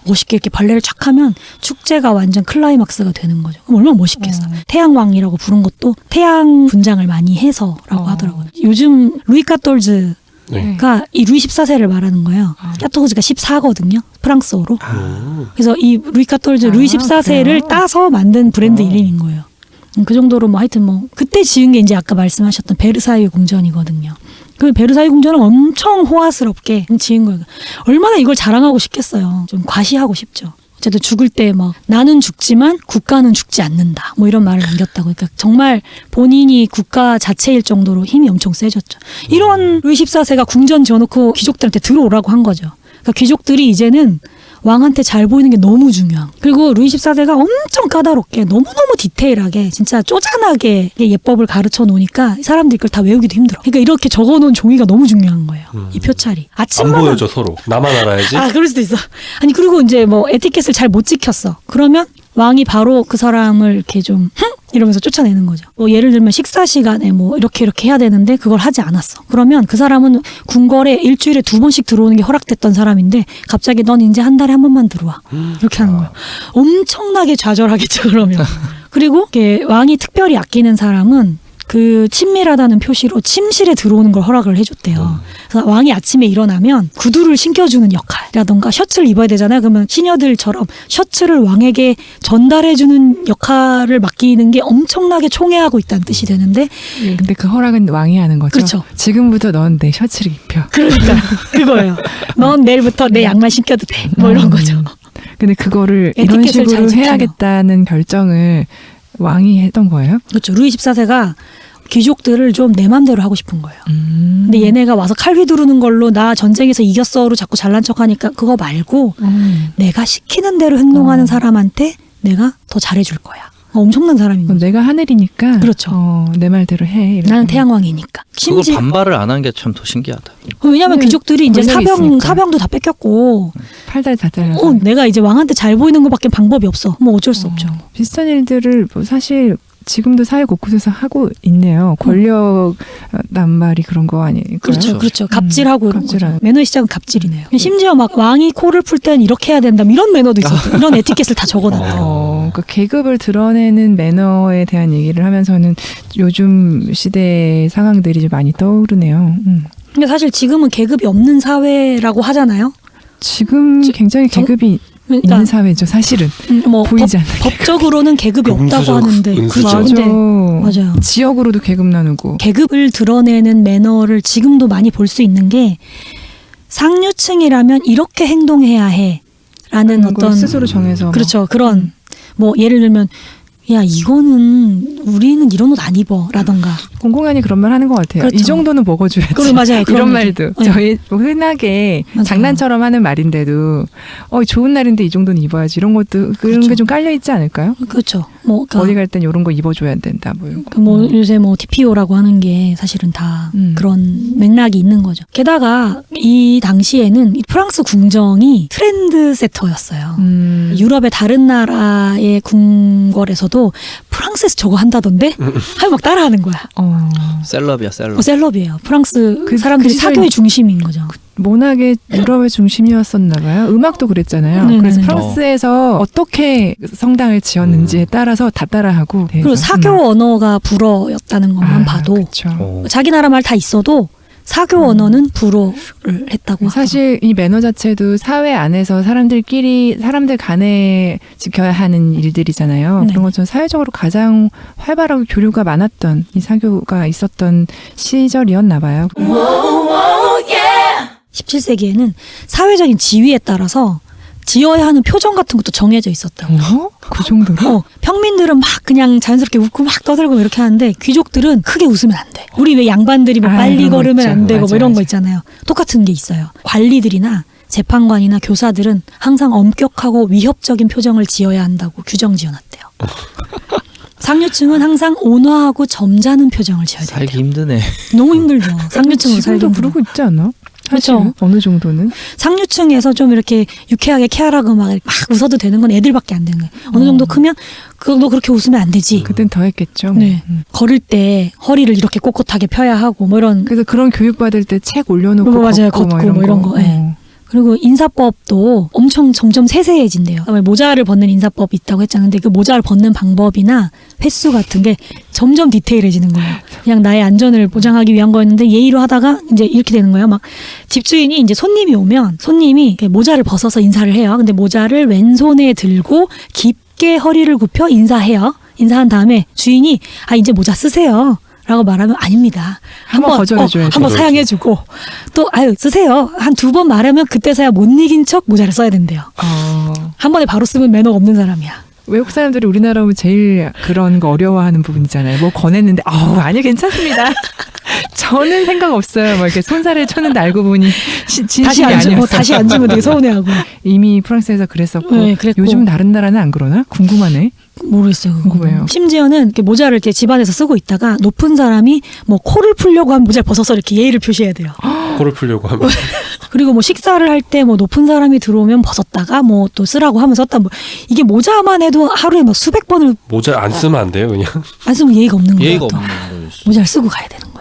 멋있게 이렇게 발레를 쫙 하면 축제가 완전 클라이막스가 되는 거죠. 그럼 얼마나 멋있겠어. 태양왕이라고 부른 것도 태양 분장을 많이 해서라고 하더라고요. 요즘 루이 까톨즈가 네. 이 루이 14세를 말하는 거예요. 까톨즈가 14거든요. 프랑스어로. 그래서 이 루이 까톨즈 루이 14세를 그래요? 따서 만든 브랜드 이름인 거예요. 그 정도로 뭐 하여튼 뭐 그때 지은 게 이제 아까 말씀하셨던 베르사유 궁전이거든요. 그 베르사유 궁전은 엄청 호화스럽게 지은 거예요. 얼마나 이걸 자랑하고 싶겠어요. 좀 과시하고 싶죠. 어쨌든 죽을 때 막 나는 죽지만 국가는 죽지 않는다. 뭐 이런 말을 남겼다고. 그러니까 정말 본인이 국가 자체일 정도로 힘이 엄청 세졌죠. 이런 루이 14세가 궁전 지어놓고 귀족들한테 들어오라고 한 거죠. 그러니까 귀족들이 이제는 왕한테 잘 보이는 게 너무 중요한. 그리고 루이 14세가 엄청 까다롭게 너무너무 디테일하게 진짜 쪼잔하게 예법을 가르쳐 놓으니까 사람들이 그걸 다 외우기도 힘들어. 그러니까 이렇게 적어놓은 종이가 너무 중요한 거예요. 이 표찰이. 안 아침마다 보여줘 서로. 나만 알아야지. 아, 그럴 수도 있어. 아니, 그리고 이제 뭐 에티켓을 잘 못 지켰어. 그러면 왕이 바로 그 사람을 이렇게 좀 이러면서 쫓아내는 거죠. 뭐 예를 들면 식사 시간에 뭐 이렇게 해야 되는데 그걸 하지 않았어. 그러면 그 사람은 궁궐에 일주일에 2번씩 들어오는 게 허락됐던 사람인데 갑자기 넌 이제 한 달에 한 번만 들어와. 이렇게 하는 거야. 엄청나게 좌절하겠죠, 그러면. 그리고 이렇게 왕이 특별히 아끼는 사람은 그 친밀하다는 표시로 침실에 들어오는 걸 허락을 해줬대요. 그래서 왕이 아침에 일어나면 구두를 신겨주는 역할이라던가 셔츠를 입어야 되잖아요. 그러면 시녀들처럼 셔츠를 왕에게 전달해주는 역할을 맡기는 게 엄청나게 총애하고 있다는 뜻이 되는데 근데 그 허락은 왕이 하는 거죠. 그렇죠. 지금부터 넌 내 셔츠를 입혀. 그러니까 그거예요. 넌 내일부터 내 양말 신겨도 돼. 뭐 이런 거죠. 근데 그거를 이런 에티켓을 잘 식으로 지키면. 해야겠다는 결정을 왕이 했던 거예요? 그렇죠. 루이 14세가 귀족들을 좀 내 맘대로 하고 싶은 거예요. 근데 얘네가 와서 칼 휘두르는 걸로 나 전쟁에서 이겼어로 자꾸 잘난 척하니까 그거 말고 내가 시키는 대로 행동하는 사람한테 내가 더 잘해줄 거야. 엄청난 사람인 거죠. 내가 하늘이니까 그렇죠. 내 말대로 해. 이렇게. 나는 태양왕이니까. 그걸 반발을 안 한 게 참 더 신기하다. 왜냐면 네, 귀족들이 이제 권력이 있으니까. 사병도 다 뺏겼고 팔다리 다 잘라서. 내가 이제 왕한테 잘 보이는 것밖에 방법이 없어. 뭐 어쩔 수 없죠. 비슷한 일들을 뭐 사실 지금도 사회 곳곳에서 하고 있네요. 권력 남발이 그런 거 아닐까요? 그렇죠, 그렇죠. 갑질하고 이런 갑질하고. 거죠. 매너의 시작은 갑질이네요. 심지어 막 왕이 코를 풀 땐 이렇게 해야 된다. 이런 매너도 있었어요. 이런 에티켓을 다 적어놨대요. 그러니까 계급을 드러내는 매너에 대한 얘기를 하면서는 요즘 시대의 상황들이 좀 많이 떠오르네요. 근데 사실 지금은 계급이 없는 사회라고 하잖아요. 지금 굉장히 계급이 그러니까 있는 사회죠, 사실은. 뭐 보이지 않는 법적으로는 계급이 없다고 음수적, 하는데 은수적. 근데 맞아. 맞아요. 지역으로도 계급 나누고. 계급을 드러내는 매너를 지금도 많이 볼 수 있는 게 상류층이라면 이렇게 행동해야 해라는 어떤 스스로 정해서. 그렇죠. 그런 뭐 예를 들면 야 이거는 우리는 이런 옷 안 입어라던가. 공공연히 그런 말 하는 것 같아요. 그렇죠. 이 정도는 먹어줘야지. 그럼 맞아요. 그런 이런 얘기. 말도 네. 저희 뭐 흔하게 맞아요. 장난처럼 하는 말인데도 좋은 날인데 이 정도는 입어야지 이런 것도 그런 그렇죠. 게 좀 깔려 있지 않을까요? 그렇죠. 뭐 그러니까 어디 갈 땐 이런 거 입어줘야 된다. 뭐 이런 거. 뭐 요새 뭐 TPO라고 하는 게 사실은 다 그런 맥락이 있는 거죠. 게다가 이 당시에는 이 프랑스 궁정이 트렌드 세터였어요. 유럽의 다른 나라의 궁궐에서도 프랑스에서 저거 한다던데? 하면 막 따라하는 거야. 셀럽이야, 셀럽. 셀럽이에요. 프랑스 그 사람들이 시절 사교의 중심인 거죠. 문학의 유럽의 중심이었었나 봐요. 음악도 그랬잖아요. 네네네. 그래서 프랑스에서 어떻게 성당을 지었는지에 따라서 다 따라하고. 그리고 사교 언어가 불어였다는 것만 봐도 그렇죠. 자기 나라 말 다 있어도 사교 언어는 불어를 했다고 사실 이 매너 자체도 사회 안에서 사람들 간에 지켜야 하는 일들이잖아요. 네. 그런 것처럼 사회적으로 가장 활발하고 교류가 많았던 이 사교가 있었던 시절이었나 봐요. 17세기에는 사회적인 지위에 따라서 지어야 하는 표정 같은 것도 정해져 있었다고. 그 정도로? 평민들은 막 그냥 자연스럽게 웃고 막 떠들고 이렇게 하는데 귀족들은 크게 웃으면 안 돼. 우리 왜 양반들이 뭐 빨리 그런 거 걸으면 있죠. 안 되고 맞아, 뭐 이런 맞아. 거 있잖아요. 똑같은 게 있어요. 관리들이나 재판관이나 교사들은 항상 엄격하고 위협적인 표정을 지어야 한다고 규정 지어놨대요. 상류층은 항상 온화하고 점잖은 표정을 지어야 돼요. 살기 힘드네. 너무 힘들죠. 상류층으로 살기 지금도 힘들어. 그러고 있지 않아? 그렇죠. 사실 어느 정도는? 상류층에서 좀 이렇게 유쾌하게 쾌활하고 막 웃어도 되는 건 애들밖에 안 되는 거예요. 어느 정도 크면 너 그렇게 웃으면 안 되지. 그땐 더 했겠죠. 네. 걸을 때 허리를 이렇게 꼿꼿하게 펴야 하고 뭐 이런. 그래서 그런 교육 받을 때 책 올려놓고 맞아요. 걷고 걷고 뭐 이런 거. 네. 그리고 인사법도 엄청 점점 세세해진대요. 모자를 벗는 인사법이 있다고 했잖아요. 근데 그 모자를 벗는 방법이나 횟수 같은 게 점점 디테일해지는 거예요. 그냥 나의 안전을 보장하기 위한 거였는데 예의로 하다가 이제 이렇게 되는 거예요. 막 집주인이 이제 손님이 오면 손님이 모자를 벗어서 인사를 해요. 근데 모자를 왼손에 들고 깊게 허리를 굽혀 인사해요. 인사한 다음에 주인이 이제 모자 쓰세요. 라고 말하면 아닙니다. 한번 거절해줘야죠. 한번 사양해주고 또 쓰세요. 한 2번 말하면 그때서야 못 이긴 척 모자를 써야 된대요. 한 번에 바로 쓰면 매너가 없는 사람이야. 외국 사람들이 우리나라 오면 제일 그런 거 어려워하는 부분이잖아요. 뭐 권했는데 아니 괜찮습니다. 저는 생각 없어요. 막 이렇게 손살을 쳤는데 알고 보니 진심이 아니었어요. 다시 앉으면 되게 서운해하고. 이미 프랑스에서 그랬었고 네, 그랬고. 요즘 다른 나라는 안 그러나? 궁금하네. 모르겠어요. 그거. 궁금해요. 심지어는 이렇게 모자를 이렇게 집안에서 쓰고 있다가 높은 사람이 뭐 코를 풀려고 하면 모자를 벗어서 이렇게 예의를 표시해야 돼요. 코를 풀려고 하면 그리고 뭐 식사를 할 때 뭐 높은 사람이 들어오면 벗었다가 뭐 또 쓰라고 하면 썼다. 뭐 이게 모자만 해도 하루에 막 수백 번을 모자 안 쓰면 안 돼요, 그냥. 안 쓰면 예의가 없는 거예요. 예의가 또. 없는 거예요. 모자를 쓰고 가야 되는 거야.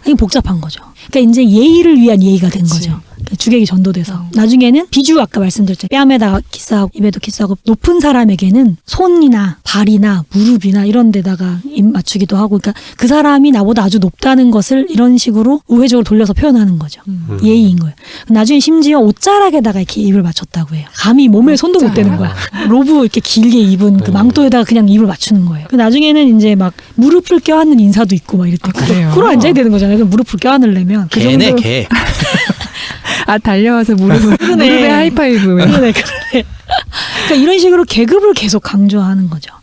이게 복잡한 거죠. 그러니까 이제 예의를 위한 예의가 된 그치. 거죠. 주객이 전도돼서 나중에는 비주 아까 말씀드렸죠. 뺨에다가 키스하고 입에도 키스하고 높은 사람에게는 손이나 발이나 무릎이나 이런 데다가 입 맞추기도 하고 그러니까 그 사람이 나보다 아주 높다는 것을 이런 식으로 우회적으로 돌려서 표현하는 거죠. 예의인 거예요. 나중에 심지어 옷자락에다가 이렇게 입을 맞췄다고 해요. 감히 몸에 손도 못 대는 거야. 로브 이렇게 길게 입은 그 망토에다가 그냥 입을 맞추는 거예요. 나중에는 이제 막 무릎을 껴안는 인사도 있고 막 이랬대. 그래요? 그러 앉아야 되는 거잖아요. 그럼 무릎을 껴안으려면 그 개네 정도. 개. 달려와서 무릎에 하이파이브. 그러네. 그러니까 이런 식으로 계급을 계속 강조하는 거죠.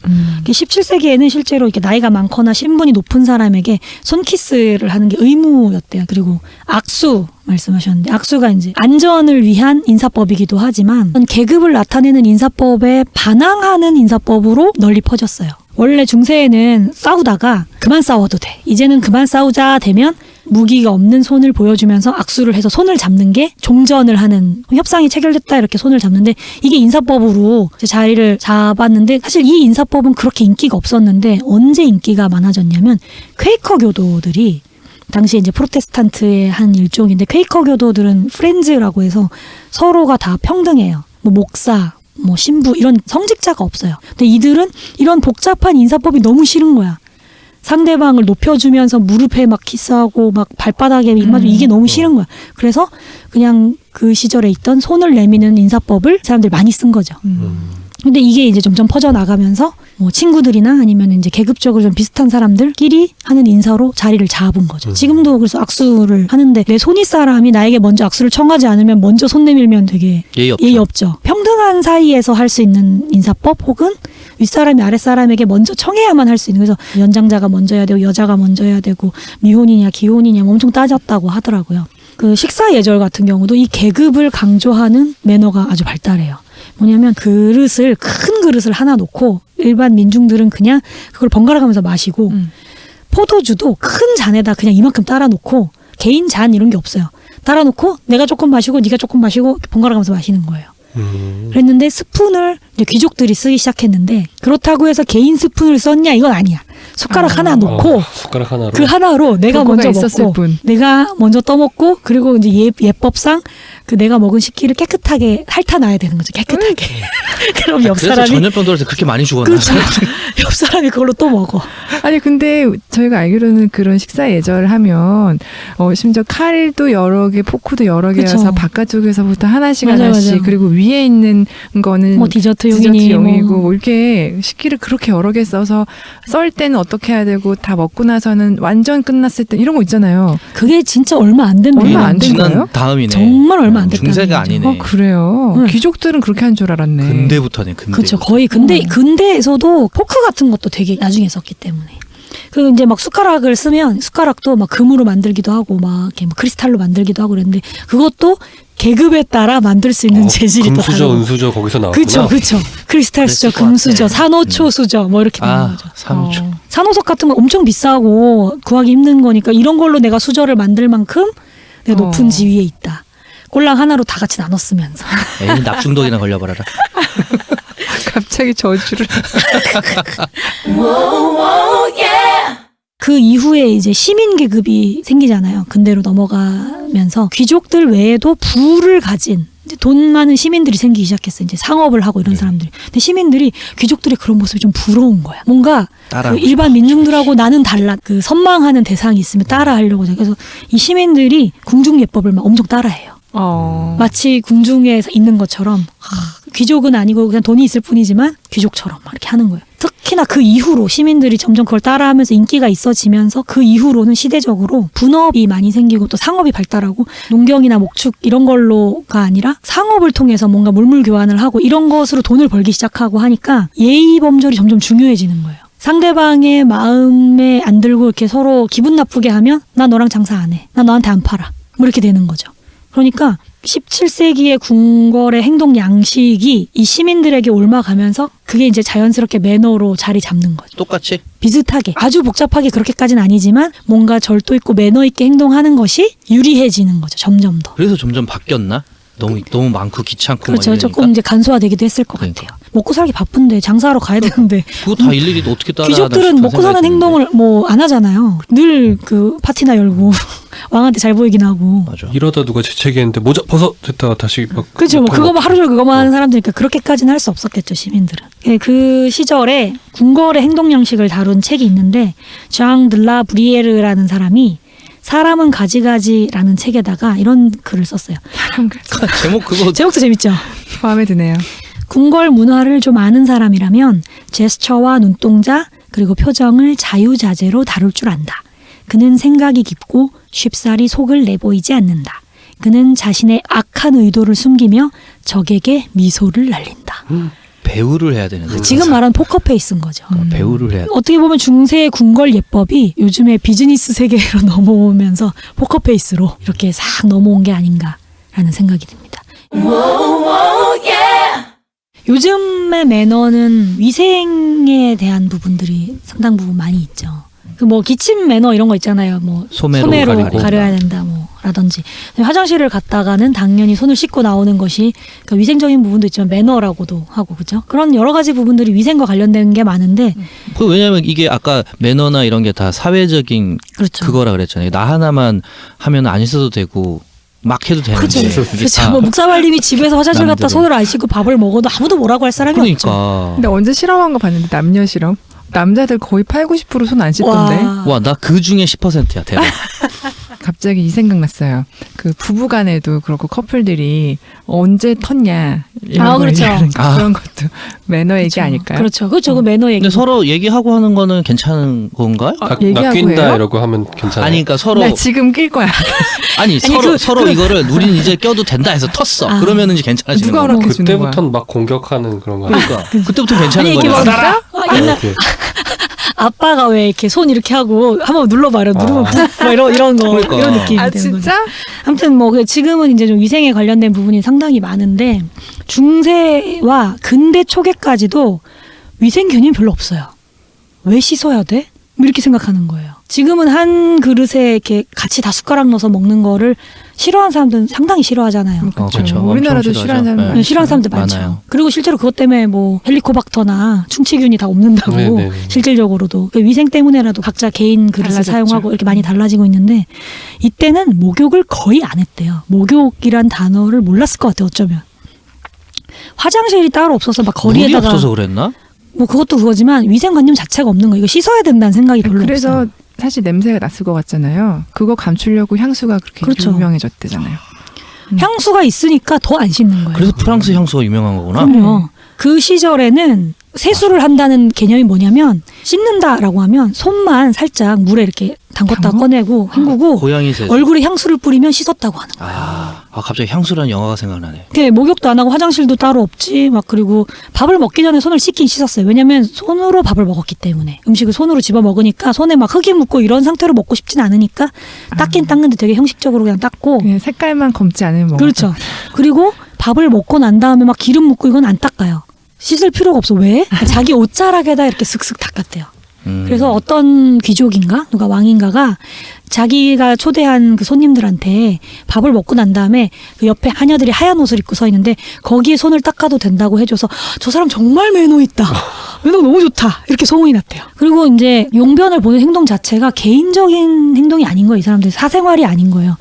17세기에는 실제로 이렇게 나이가 많거나 신분이 높은 사람에게 손키스를 하는 게 의무였대요. 그리고 악수 말씀하셨는데 악수가 이제 안전을 위한 인사법이기도 하지만 계급을 나타내는 인사법에 반항하는 인사법으로 널리 퍼졌어요. 원래 중세에는 싸우다가 그만 싸워도 돼. 이제는 그만 싸우자 되면 무기가 없는 손을 보여주면서 악수를 해서 손을 잡는 게 종전을 하는 협상이 체결됐다 이렇게 손을 잡는데 이게 인사법으로 이제 자리를 잡았는데 사실 이 인사법은 그렇게 인기가 없었는데 언제 인기가 많아졌냐면 퀘이커 교도들이 당시에 이제 프로테스탄트의 한 일종인데 퀘이커 교도들은 프렌즈라고 해서 서로가 다 평등해요. 뭐 목사, 뭐 신부 이런 성직자가 없어요. 근데 이들은 이런 복잡한 인사법이 너무 싫은 거야. 상대방을 높여주면서 무릎에 막 키스하고 막 발바닥에 입맞추고 이게 너무 싫은 거야. 그래서 그냥 그 시절에 있던 손을 내미는 인사법을 사람들이 많이 쓴 거죠. 근데 이게 이제 점점 퍼져나가면서 뭐 친구들이나 아니면 이제 계급적으로 좀 비슷한 사람들끼리 하는 인사로 자리를 잡은 거죠. 지금도 그래서 악수를 하는데 내 손윗 사람이 나에게 먼저 악수를 청하지 않으면 먼저 손 내밀면 되게 예의 없죠. 평등한 사이에서 할 수 있는 인사법 혹은 윗사람이 아랫사람에게 먼저 청해야만 할 수 있는 그래서 연장자가 먼저 해야 되고 여자가 먼저 해야 되고 미혼이냐 기혼이냐 엄청 따졌다고 하더라고요. 그 식사 예절 같은 경우도 이 계급을 강조하는 매너가 아주 발달해요. 뭐냐면 그릇을 큰 그릇을 하나 놓고 일반 민중들은 그냥 그걸 번갈아 가면서 마시고 포도주도 큰 잔에다 그냥 이만큼 따라 놓고 개인 잔 이런 게 없어요. 따라 놓고 내가 조금 마시고 네가 조금 마시고 번갈아 가면서 마시는 거예요. 그랬는데 스푼을 이제 귀족들이 쓰기 시작했는데 그렇다고 해서 개인 스푼을 썼냐 이건 아니야. 숟가락 하나 놓고 숟가락 하나로 그 하나로 내가 먼저 먹고 뿐. 내가 먼저 떠먹고 그리고 이제 예법상 그 내가 먹은 식기를 깨끗하게 핥아놔야 되는 거죠. 깨끗하게. 그럼 옆 그래서 사람이 전염병 들어서 그렇게 많이 죽었나? 그렇죠. 옆 사람이 그걸로 또 먹어. 아니 근데 저희가 알기로는 그런 식사 예절을 하면 심지어 칼도 여러 개, 포크도 여러 개여서 그쵸. 바깥쪽에서부터 하나씩 맞아, 하나씩 맞아. 그리고 위에 있는 거는 뭐 디저트용이니 디저트용이고 뭐 이렇게 식기를 그렇게 여러 개 써서 썰 때는 어떻게 해야 되고 다 먹고 나서는 완전 끝났을 때 이런 거 있잖아요. 그게 진짜 얼마 안 된 얼마 거예요. 안 된 지난 거예요? 다음이네. 정말 얼마 안 됐다는 중세가 거죠. 아니네. 그래요. 네. 귀족들은 그렇게 한 줄 알았네. 근대부터네. 근대. 그렇죠. 거의 근대에서도 포크 같은 것도 되게 나중에 썼기 때문에. 그 이제 막 숟가락을 쓰면 숟가락도 막 금으로 만들기도 하고 막 이렇게 뭐 크리스탈로 만들기도 하고 그랬는데 그것도 계급에 따라 만들 수 있는 재질이 또 금수저, 다르고. 은수저 거기서 나왔구나. 그렇죠. 크리스탈 수저, 그랬을 것 금수저, 같아. 산호초 수저 뭐 이렇게 되는 거죠. 산호초. 산호석 같은 거 엄청 비싸고 구하기 힘든 거니까 이런 걸로 내가 수저를 만들 만큼 내가 높은 지위에 있다. 꼴랑 하나로 다 같이 나눴으면서. 에이, 납중독이나 걸려버려라. 갑자기 저주를. 그 이후에 이제 시민 계급이 생기잖아요. 근대로 넘어가면서 귀족들 외에도 부를 가진 이제 돈 많은 시민들이 생기기 시작했어요. 이제 상업을 하고 이런 사람들이. 근데 시민들이 귀족들의 그런 모습이 좀 부러운 거야. 뭔가 그 일반 민중들하고 나는 달라. 그 선망하는 대상이 있으면 따라하려고 하죠. 그래서 이 시민들이 궁중 예법을 막 엄청 따라해요. 마치 궁중에 있는 것처럼 귀족은 아니고 그냥 돈이 있을 뿐이지만 귀족처럼 막 이렇게 하는 거예요. 특히나 그 이후로 시민들이 점점 그걸 따라하면서 인기가 있어지면서 그 이후로는 시대적으로 분업이 많이 생기고 또 상업이 발달하고 농경이나 목축 이런 걸로가 아니라 상업을 통해서 뭔가 물물 교환을 하고 이런 것으로 돈을 벌기 시작하고 하니까 예의 범절이 점점 중요해지는 거예요. 상대방의 마음에 안 들고 이렇게 서로 기분 나쁘게 하면 나 너랑 장사 안 해. 나 너한테 안 팔아. 뭐 이렇게 되는 거죠. 그러니까 17세기의 궁궐의 행동 양식이 이 시민들에게 옮아가면서 그게 이제 자연스럽게 매너로 자리 잡는 거죠. 똑같이? 비슷하게. 아주 복잡하게 그렇게까지는 아니지만 뭔가 절도 있고 매너 있게 행동하는 것이 유리해지는 거죠. 점점 더. 그래서 점점 바뀌었나? 너무 많고 귀찮고 그렇죠. 막 이러니까? 조금 이제 간소화되기도 했을 것 그러니까. 같아요. 먹고 살기 바쁜데 장사하러 가야 되는데 그거 다 일일이 어떻게 따라 귀족들은 먹고 사는 행동을 뭐 안 하잖아요. 늘 그 파티나 열고 왕한테 잘 보이긴 하고. 맞아. 이러다 누가 재채기했는데 모자 벗어 됐다가 다시 막 그렇죠. 뭐 그거만 하루 종일 그거만 하는 어. 사람들이니까 그렇게까지는 할 수 없었겠죠, 시민들은. 그 시절에 궁궐의 행동 양식을 다룬 책이 있는데 장 드라 브리에르라는 사람이 사람은 가지가지라는 책에다가 이런 글을 썼어요. 제목 그거 제목도 재밌죠. 마음에 드네요. 궁궐 문화를 좀 아는 사람이라면 제스처와 눈동자 그리고 표정을 자유자재로 다룰 줄 안다. 그는 생각이 깊고 쉽사리 속을 내보이지 않는다. 그는 자신의 악한 의도를 숨기며 적에게 미소를 날린다. 배우를 해야 되는데 지금 말한 포커페이스인 거죠. 배우를 해야 돼. 어떻게 보면 중세의 궁궐 예법이 요즘에 비즈니스 세계로 넘어오면서 포커페이스로 이렇게 싹 넘어온 게 아닌가라는 생각이 듭니다. 요즘의 매너는 위생에 대한 부분들이 상당 부분 많이 있죠. 그 뭐 기침 매너 이런 거 있잖아요. 뭐 소매로 가리고. 가려야 된다 뭐 라든지 화장실을 갔다가는 당연히 손을 씻고 나오는 것이 그러니까 위생적인 부분도 있지만 매너라고도 하고 그죠? 그런 여러 가지 부분들이 위생과 관련된 게 많은데 그 왜냐면 이게 아까 매너나 이런 게 다 사회적인 그렇죠. 그거라 그랬잖아요. 나 하나만 하면 안 있어도 되고 막 해도 되는데 그렇죠. 이게 그렇죠. 다 뭐 묵사발님이 집에서 화장실 갔다 남들은. 손을 안 씻고 밥을 먹어도 아무도 뭐라고 할 사람이 없죠. 그러니까 근데 언제 실험한 거 봤는데 남녀 실험? 남자들 거의 80-90% 손 안 씻던데. 와 나 그 중에 10%야 대박. 갑자기 이 생각 났어요. 그 부부간에도 그렇고 커플들이 언제 텄냐 이런 거 그렇죠. 얘기하는 거. 아. 그런 것도 매너 얘기 그렇죠. 아닐까요? 그렇죠. 그렇죠. 그 매너 얘기. 근데 서로 얘기하고 하는 거는 괜찮은 건가요? 나 얘기하고 낀다 해요? 이러고 하면 괜찮아요. 아니 그러니까 서로 나 지금 낄 거야. 아니 서로 그- 서로 이거를 우린 이제 껴도 된다 해서 텄어. 아. 그러면은 이제 괜찮아지는 누가 거야. 허락해 주는 거야? 그때부터는 막 공격하는 그런 거. 그러니까 그때부터 괜찮은 아니, 이게 거야. 뭐- 받아라! 아, 옛날 이렇게. 아빠가 왜 이렇게 손 이렇게 하고 한번 눌러봐요. 누르면 뭐 이런 거 그러니까. 이런 느낌이 아 되는 거죠. 진짜? 아무튼 뭐 지금은 이제 좀 위생에 관련된 부분이 상당히 많은데 중세와 근대 초기까지도 위생 개념이 별로 없어요. 왜 씻어야 돼? 뭐 이렇게 생각하는 거예요. 지금은 한 그릇에 이렇게 같이 다 숟가락 넣어서 먹는 거를 싫어하는 사람들은 상당히 싫어하잖아요. 그렇죠. 우리나라도 엄청 싫어하는 사람 싫어하죠. 많죠. 싫어하는 사람들 많죠. 많아요. 그리고 실제로 그것 때문에 뭐 헬리코박터나 충치균이 다 옮는다고 네네네. 실질적으로도 그 위생 때문에라도 각자 개인 그릇을 달라졌죠. 사용하고 이렇게 많이 달라지고 있는데 이때는 목욕을 거의 안 했대요. 목욕이란 단어를 몰랐을 것 같아요. 어쩌면 화장실이 따로 없어서 막 물이 거리에다가 없어서 그랬나? 뭐 그것도 그거지만 위생관념 자체가 없는 거예요. 이거 씻어야 된다는 생각이 별로 그래서 없어요. 사실 냄새가 났을 것 같잖아요. 그거 감추려고 향수가 그렇게 그렇죠. 유명해졌대잖아요. 향수가 있으니까 더 안 씻는 거예요. 그래서 프랑스 향수가 유명한 거구나. 그럼요. 그 시절에는 세수를 한다는 개념이 뭐냐면 씻는다라고 하면 손만 살짝 물에 이렇게 담궜다 담궈? 꺼내고 헹구고 고양이 새. 얼굴에 향수를 뿌리면 씻었다고 하는 거예요. 갑자기 향수라는 영화가 생각나네. 이렇게 목욕도 안 하고 화장실도 따로 없지. 막 그리고 밥을 먹기 전에 손을 씻긴 씻었어요. 왜냐면 손으로 밥을 먹었기 때문에 음식을 손으로 집어 먹으니까 손에 막 흙이 묻고 이런 상태로 먹고 싶진 않으니까 닦긴 닦는데 되게 형식적으로 그냥 닦고 그냥 색깔만 검지 않으면 먹어. 그렇죠. 그리고 밥을 먹고 난 다음에 막 기름 묻고 이건 안 닦아요. 씻을 필요가 없어. 왜? 자기 옷자락에다 이렇게 슥슥 닦았대요. 그래서 어떤 귀족인가 누가 왕인가가 자기가 초대한 그 손님들한테 밥을 먹고 난 다음에 그 옆에 하녀들이 하얀 옷을 입고 서 있는데 거기에 손을 닦아도 된다고 해줘서 저 사람 정말 매너 있다. 매너 너무 좋다. 이렇게 소문이 났대요. 그리고 이제 용변을 보는 행동 자체가 개인적인 행동이 아닌 거예요. 이 사람들 사생활이 아닌 거예요.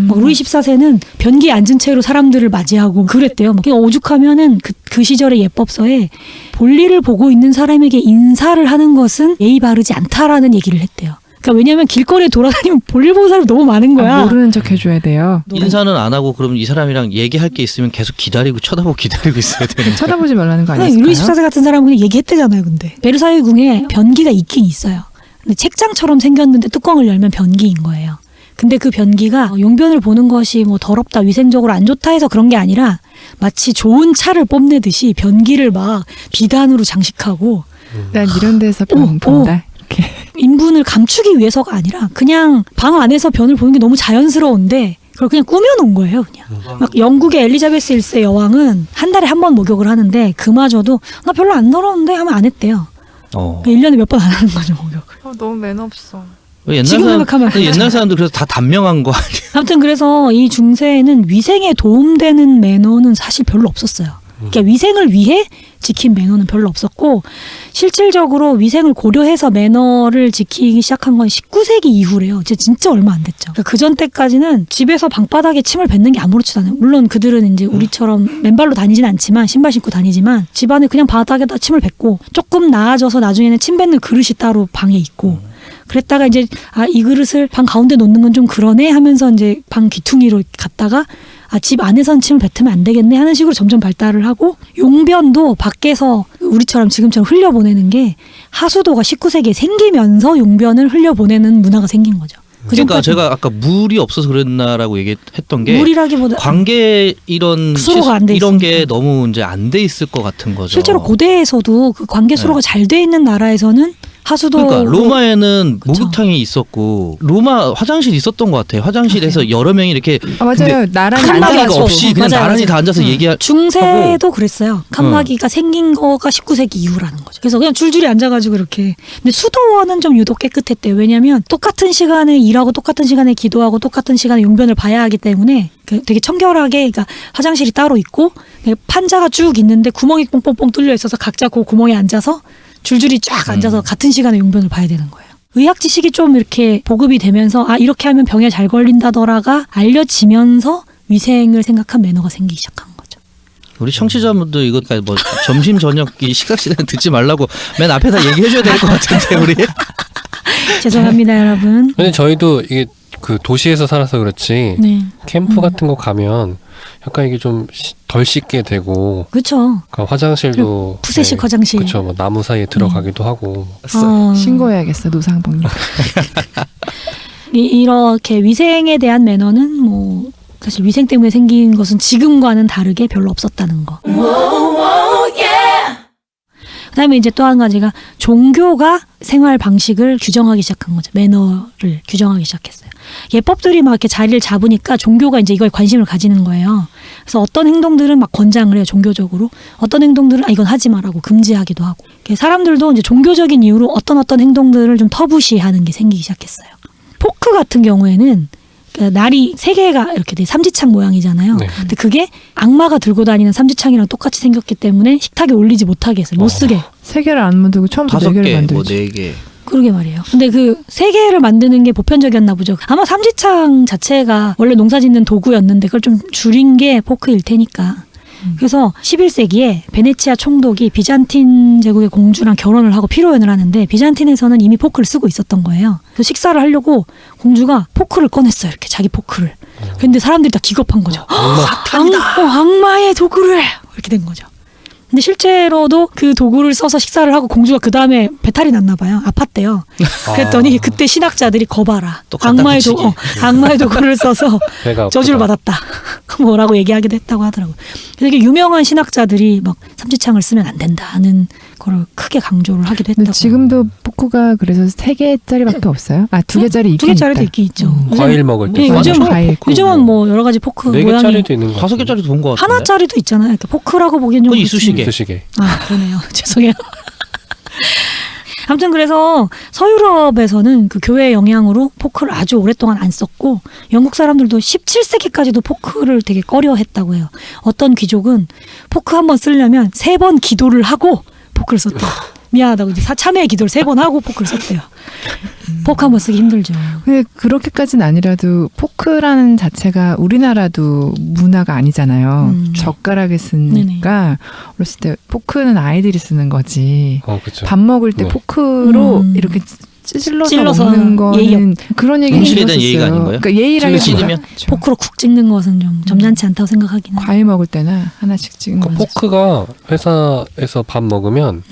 막 루이 14세는 변기에 앉은 채로 사람들을 맞이하고 그랬대요. 막 오죽하면은 그 시절의 예법서에 볼일을 보고 있는 사람에게 인사를 하는 것은 예의 바르지 않다라는 얘기를 했대요. 그러니까 왜냐하면 길거리에 돌아다니면 볼일 보는 사람이 너무 많은 거야. 아, 모르는 척 해줘야 돼요. 인사는 안 하고 그럼 이 사람이랑 얘기할 게 있으면 계속 기다리고 쳐다보고 기다리고 있어야 되는. 쳐다보지 말라는 거 그냥 아니었을까요? 루이 14세 같은 사람은 그냥 얘기했대잖아요. 근데 베르사유 궁에 변기가 있긴 있어요. 근데 책장처럼 생겼는데 뚜껑을 열면 변기인 거예요. 근데 그 변기가 용변을 보는 것이 뭐 더럽다, 위생적으로 안 좋다 해서 그런 게 아니라 마치 좋은 차를 뽐내듯이 변기를 막 비단으로 장식하고 난 이런 데서 본다. 이렇게. 인분을 감추기 위해서가 아니라 그냥 방 안에서 변을 보는 게 너무 자연스러운데 그걸 그냥 꾸며놓은 거예요. 그냥 막 영국의 엘리자베스 1세 여왕은 한 달에 한 번 목욕을 하는데 그마저도 나 별로 안 더러운데 하면 안 했대요. 1년에 몇 번 안 하는 거죠 목욕을. 너무 매너 없어. 지금 생각하면 옛날 사람들 그래서 다 단명한 거 아니에요? 아무튼 그래서 이 중세에는 위생에 도움되는 매너는 사실 별로 없었어요. 그러니까 위생을 위해 지킨 매너는 별로 없었고 실질적으로 위생을 고려해서 매너를 지키기 시작한 건 19세기 이후래요. 진짜 얼마 안 됐죠. 그 전 때까지는 집에서 방바닥에 침을 뱉는 게 아무렇지도 않아요. 물론 그들은 이제 우리처럼 맨발로 다니진 않지만 신발 신고 다니지만 집안에 그냥 바닥에다 침을 뱉고 조금 나아져서 나중에는 침 뱉는 그릇이 따로 방에 있고 그랬다가 이제 이 그릇을 방 가운데 놓는 건 좀 그러네 하면서 이제 방 귀퉁이로 갔다가 집 안에선 침을 뱉으면 안 되겠네 하는 식으로 점점 발달을 하고 용변도 밖에서 우리처럼 지금처럼 흘려보내는 게 하수도가 19세기에 생기면서 용변을 흘려보내는 문화가 생긴 거죠. 그러니까 제가 아까 물이 없어서 그랬나라고 얘기했던 게 물이라기보다 관계 이런 수로가 안돼 이런 게 있으니까. 너무 이제 안 돼 있을 것 같은 거죠. 실제로 고대에서도 그 관계 수로가 잘 돼 있는 나라에서는 하수도 그러니까 로마에는 그쵸. 목욕탕이 있었고 로마 화장실 있었던 것 같아요. 화장실에서 여러 명이 이렇게 맞아요. 나란히 칸막이 칸막이가 앉아서. 없이 그냥 맞아요, 나란히 맞아요. 다 앉아서 얘기할. 중세도 그랬어요. 칸막이가 생긴 거가 19세기 이후라는 거죠. 그래서 그냥 줄줄이 앉아가지고 이렇게. 근데 수도원은 좀 유독 깨끗했대요. 왜냐하면 똑같은 시간에 일하고 똑같은 시간에 기도하고 똑같은 시간에 용변을 봐야 하기 때문에 되게 청결하게 그러니까 화장실이 따로 있고 판자가 쭉 있는데 구멍이 뽕뽕뽕 뚫려 있어서 각자 그 구멍에 앉아서 줄줄이 쫙 앉아서 같은 시간에 용변을 봐야 되는 거예요. 의학 지식이 좀 이렇게 보급이 되면서 이렇게 하면 병에 잘 걸린다더라가 알려지면서 위생을 생각한 매너가 생기기 시작한 거죠. 우리 청취자분들 이거 뭐 점심 저녁 이 식사 시간에 듣지 말라고 맨 앞에 다 얘기해줘야 될 것 같은데 우리. 죄송합니다, 여러분. 근데 저희도 이게 그 도시에서 살아서 그렇지 네, 캠프 같은 거 가면 약간 이게 좀 덜 씻게 되고 그렇죠. 그러니까 화장실도 푸세식 화장실. 그렇죠. 뭐 나무 사이에 들어가기도 하고 신고해야겠어 노상방뇨. 이렇게 위생에 대한 매너는 뭐 사실 위생 때문에 생긴 것은 지금과는 다르게 별로 없었다는 거. 그다음에 이제 또 한 가지가 종교가 생활 방식을 규정하기 시작한 거죠. 매너를 규정하기 시작했어요. 예법들이 막 이렇게 자리를 잡으니까 종교가 이제 이거에 관심을 가지는 거예요. 그래서 어떤 행동들은 막 권장을 해요, 종교적으로. 어떤 행동들은 이건 하지 마라고 금지하기도 하고. 사람들도 이제 종교적인 이유로 어떤 행동들을 좀 터부시하는 게 생기기 시작했어요. 포크 같은 경우에는 날이 세 개가 이렇게 돼 삼지창 모양이잖아요. 네. 근데 그게 악마가 들고 다니는 삼지창이랑 똑같이 생겼기 때문에 식탁에 올리지 못하게 했어요. 못 쓰게. 세 개를 안 만들고 처음부터 5개, 4개를 만들지. 뭐 4개. 그러게 말이에요. 근데 그 세 개를 만드는 게 보편적이었나 보죠. 아마 삼지창 자체가 원래 농사짓는 도구였는데 그걸 좀 줄인 게 포크일 테니까. 그래서 11세기에 베네치아 총독이 비잔틴 제국의 공주랑 결혼을 하고 피로연을 하는데 비잔틴에서는 이미 포크를 쓰고 있었던 거예요. 그래서 식사를 하려고 공주가 포크를 꺼냈어요. 이렇게 자기 포크를. 근데 사람들이 다 기겁한 거죠. 악마의 도구를 이렇게 된 거죠. 근데 실제로도 그 도구를 써서 식사를 하고 공주가 그 다음에 배탈이 났나 봐요. 아팠대요. 그랬더니 그때 신학자들이 거봐라. 또 갖다 붙이기. 악마의 도구를 써서 배가 저주를 아프다. 받았다. 뭐라고 얘기하기도 했다고 하더라고요. 되게 유명한 신학자들이 막 삼지창을 쓰면 안 된다는 걸 크게 강조를 하기도 근데 했다고. 지금도 포크가 그래서 3개짜리밖에 없어요? 2개짜리 있긴 2개짜리도 있다. 있긴 있죠. 과일 먹을 때 네, 쓰는 요즘 과일. 요즘은 뭐 여러 가지 포크 모양이 4개짜리도 있는 거 5개짜리도 본 것 같은데. 하나짜리도 있잖아요. 이렇게 포크라고 보기엔 좀 그건 그렇지. 이쑤시개. 이쑤시개. 그러네요. 죄송해요. 아무튼 그래서 서유럽에서는 그 교회의 영향으로 포크를 아주 오랫동안 안 썼고 영국 사람들도 17세기까지도 포크를 되게 꺼려했다고 해요. 어떤 귀족은 포크 한번 쓰려면 3번 기도를 하고 포크를 썼대요. 미안하다고 이제 참회의 기도를 3번 하고 포크를 썼대요. 포크 한번 쓰기 힘들죠. 근데 그렇게까지는 아니라도 포크라는 자체가 우리나라도 문화가 아니잖아요. 젓가락에 쓰니까 어렸을 때 포크는 아이들이 쓰는 거지. 그렇죠. 밥 먹을 때 네. 포크로 이렇게 찔러서 먹는 거는 그런 얘기 음식에 대한 예의가 아닌 거예요? 그러니까 예의라기보다 찔리면? 포크로 쿡 찍는 것은 좀 점잖지 않다고 생각하기는. 과일 먹을 때나 하나씩 찍는 그 거. 포크가 회사에서 밥 먹으면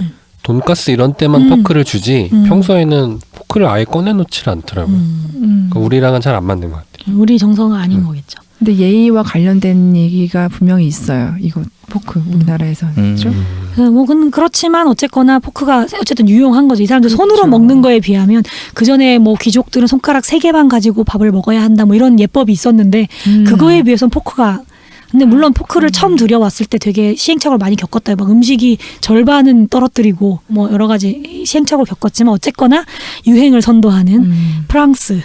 돈가스 이런 때만 포크를 주지 평소에는 포크를 아예 꺼내놓질 않더라고요. 그러니까 우리랑은 잘 안 맞는 것 같아요. 우리 정서가 아닌 거겠죠. 근데 예의와 관련된 얘기가 분명히 있어요. 이거 포크 우리나라에서는 그렇죠? 뭐 그렇지만 어쨌거나 포크가 어쨌든 유용한 거죠. 이 사람들 손으로 그렇죠. 먹는 거에 비하면 그 전에 뭐 귀족들은 손가락 3개만 가지고 밥을 먹어야 한다 뭐 이런 예법이 있었는데 그거에 비해서는 포크가 근데 물론 포크를 처음 들여왔을 때 되게 시행착오를 많이 겪었다. 막 음식이 절반은 떨어뜨리고 뭐 여러 가지 시행착오를 겪었지만 어쨌거나 유행을 선도하는 프랑스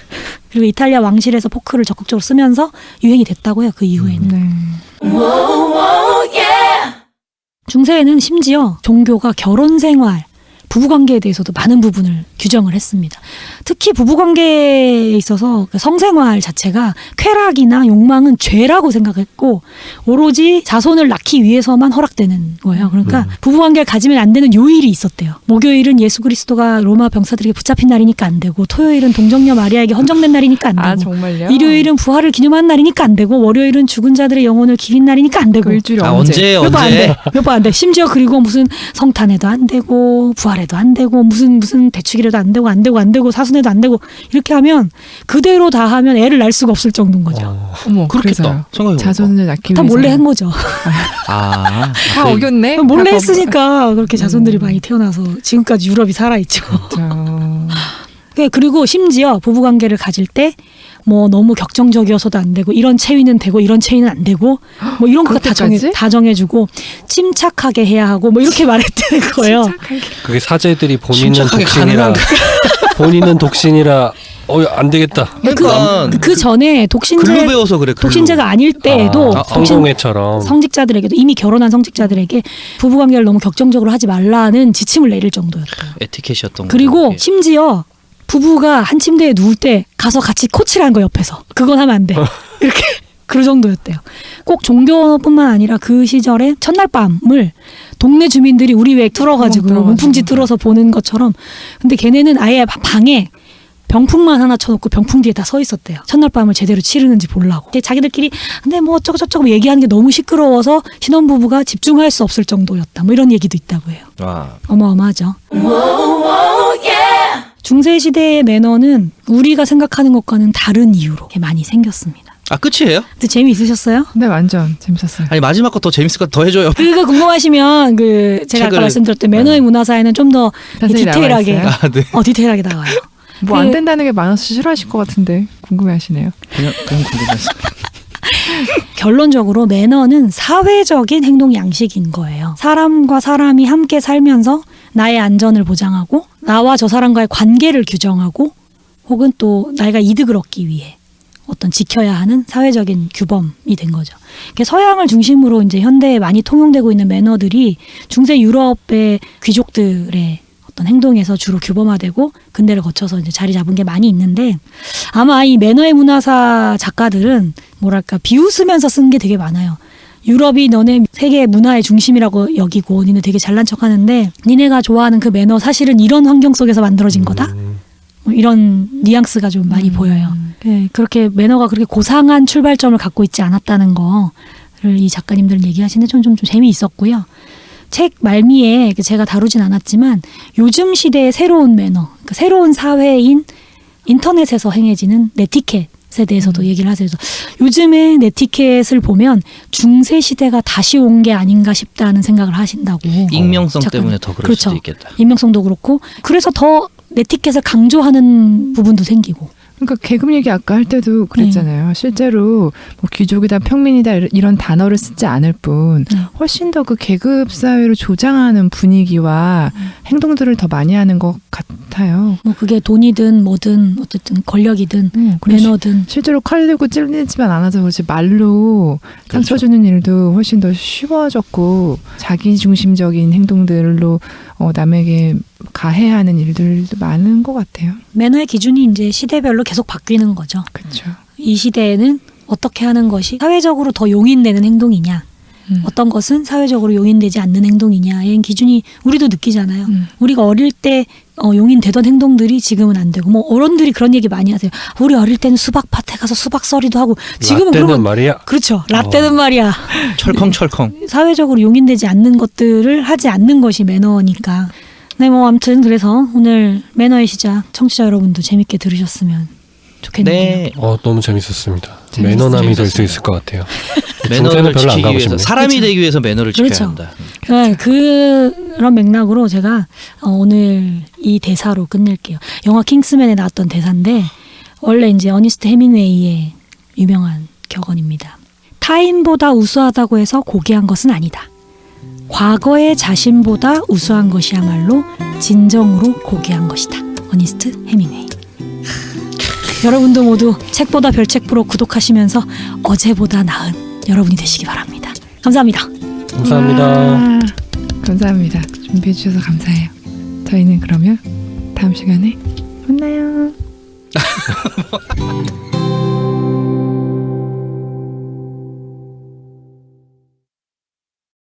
그리고 이탈리아 왕실에서 포크를 적극적으로 쓰면서 유행이 됐다고 해요. 그 이후에는. 네. 중세에는 심지어 종교가 결혼 생활, 부부관계에 대해서도 많은 부분을 규정을 했습니다. 특히 부부관계에 있어서 성생활 자체가 쾌락이나 욕망은 죄라고 생각했고 오로지 자손을 낳기 위해서만 허락되는 거예요. 그러니까 부부관계를 가지면 안 되는 요일이 있었대요. 목요일은 예수 그리스도가 로마 병사들에게 붙잡힌 날이니까 안 되고 토요일은 동정녀 마리아에게 헌정된 날이니까 안 되고 아 정말요? 일요일은 부활을 기념한 날이니까 안 되고 월요일은 죽은 자들의 영혼을 기린 날이니까 안 되고 그 일주일에 언제 몇 번 안 돼. 언제? 몇 번 안 돼. 심지어 그리고 무슨 성탄에도 안 되고 부활에도 안 되고 무슨 대축일에도 안 되고 사순에도 안 되고 이렇게 하면 그대로 다 하면 애를 낳을 수가 없을 정도인 거죠. 어머 그렇겠다. 생각해보니까. 자손을 낳기 다 위해서 몰래 한 거죠. 다 어겼네. 몰래 다 했으니까 그렇게 자손들이 많이 태어나서 지금까지 유럽이 살아있죠. 그리고 심지어 부부관계를 가질 때 뭐 너무 격정적이어서도 안 되고 이런 체위는 되고 이런 체위는 안 되고 뭐 이런 거 다 정해주고 침착하게 해야 하고 뭐 이렇게 말했다는 거예요. 그게 사제들이 본인은 침착하게 독신이라 본인은 독신이라 안 되겠다. 그러니까 그 전에 글로 배워서 그래. 글로. 독신제가 아닐 때에도 성공회처럼 성직자들에게도 이미 결혼한 성직자들에게 부부관계를 너무 격정적으로 하지 말라는 지침을 내릴 정도였대요. 에티켓이었던 그리고 거죠. 심지어 부부가 한 침대에 누울 때 가서 같이 코치를 한 거 옆에서 그건 하면 안 돼. 이렇게 그 정도였대요. 꼭 종교뿐만 아니라 그 시절에 첫날 밤을 동네 주민들이 우리 왜 뚫어가지고 문풍지 뚫어서 보는 것처럼 근데 걔네는 아예 방에 병풍만 하나 쳐놓고 병풍 뒤에 다 서 있었대요. 첫날 밤을 제대로 치르는지 보려고. 자기들끼리 근데 뭐 어쩌고 얘기하는 게 너무 시끄러워서 신혼부부가 집중할 수 없을 정도였다. 뭐 이런 얘기도 있다고 해요. 와. 어마어마하죠. 중세시대의 매너는 우리가 생각하는 것과는 다른 이유로 많이 생겼습니다. 아 끝이에요? 근데 재미있으셨어요? 네 완전 재밌었어요. 아니 마지막 거 더 재밌을 것 더 해줘요. 그거 궁금하시면 제가 아까 말씀드렸던 매너의 문화사에는 좀 더 디테일하게 네. 디테일하게 나와요. 뭐 안 된다는 게 많아서 싫어하실 것 같은데 궁금해하시네요. 그냥 궁금했어요. 결론적으로 매너는 사회적인 행동 양식인 거예요. 사람과 사람이 함께 살면서 나의 안전을 보장하고 나와 저 사람과의 관계를 규정하고 혹은 또 나가 이득을 얻기 위해 어떤 지켜야 하는 사회적인 규범이 된 거죠. 서양을 중심으로 이제 현대에 많이 통용되고 있는 매너들이 중세 유럽의 귀족들의 어떤 행동에서 주로 규범화되고 근대를 거쳐서 이제 자리 잡은 게 많이 있는데 아마 이 매너의 문화사 작가들은 뭐랄까 비웃으면서 쓴 게 되게 많아요. 유럽이 너네 세계 문화의 중심이라고 여기고 니네 되게 잘난 척하는데 니네가 좋아하는 그 매너 사실은 이런 환경 속에서 만들어진 거다. 뭐 이런 뉘앙스가 좀 많이 보여요. 네, 그렇게 매너가 그렇게 고상한 출발점을 갖고 있지 않았다는 거를 이 작가님들은 얘기하시는데 좀 재미있었고요. 책 말미에 제가 다루진 않았지만 요즘 시대의 새로운 매너, 그러니까 새로운 사회인 인터넷에서 행해지는 네티켓에 대해서도 얘기를 하세요. 그래서 요즘의 네티켓을 보면 중세 시대가 다시 온 게 아닌가 싶다는 생각을 하신다고. 익명성 작가는. 때문에 더 그럴 그렇죠. 수도 있겠다. 익명성도 그렇고 그래서 더 네티켓을 강조하는 부분도 생기고. 그러니까 계급 얘기 아까 할 때도 그랬잖아요. 실제로 뭐 귀족이다 평민이다 이런 단어를 쓰지 않을 뿐 훨씬 더 그 계급 사회로 조장하는 분위기와 행동들을 더 많이 하는 것 같아요. 뭐 그게 돈이든 뭐든 어쨌든 권력이든 매너든 실제로 칼 들고 찔리지만 않아서 그렇지 말로 상처 주는 일도 훨씬 더 쉬워졌고 자기 중심적인 행동들로 남에게 가해하는 일들도 많은 것 같아요. 매너의 기준이 이제 시대별로 계속 바뀌는 거죠. 그렇죠. 이 시대에는 어떻게 하는 것이 사회적으로 더 용인되는 행동이냐 어떤 것은 사회적으로 용인되지 않는 행동이냐의 기준이 우리도 느끼잖아요. 우리가 어릴 때 용인되던 행동들이 지금은 안 되고 뭐 어른들이 그런 얘기 많이 하세요. 우리 어릴 때는 수박밭에 가서 수박서리도 하고 지금은 라떼는 그러면 말이야. 그렇죠. 라떼는 말이야. 철컹철컹. 사회적으로 용인되지 않는 것들을 하지 않는 것이 매너니까. 네, 뭐 아무튼 그래서 오늘 매너의 시작 청취자 여러분도 재밌게 들으셨으면 좋겠네요. 네. 너무 재밌었습니다. 재밌었어요. 매너남이 될 수 있을 것 같아요. 매너를 별로 안 지키기 가고 위해서 싶네. 사람이 그렇죠. 되기 위해서 매너를 지켜야 그렇죠. 한다. 네, 그런 맥락으로 제가 오늘 이 대사로 끝낼게요. 영화 킹스맨에 나왔던 대사인데 원래 이제 어니스트 해밍웨이의 유명한 격언입니다. 타인보다 우수하다고 해서 고귀한 것은 아니다. 과거의 자신보다 우수한 것이야말로 진정으로 고귀한 것이다. 어니스트 해밍웨이. 여러분도 모두 책보다 별책 프로 구독하시면서 어제보다 나은 여러분이 되시기 바랍니다. 감사합니다. 감사합니다. 와, 감사합니다. 준비해 주셔서 감사해요. 저희는 그러면 다음 시간에 만나요.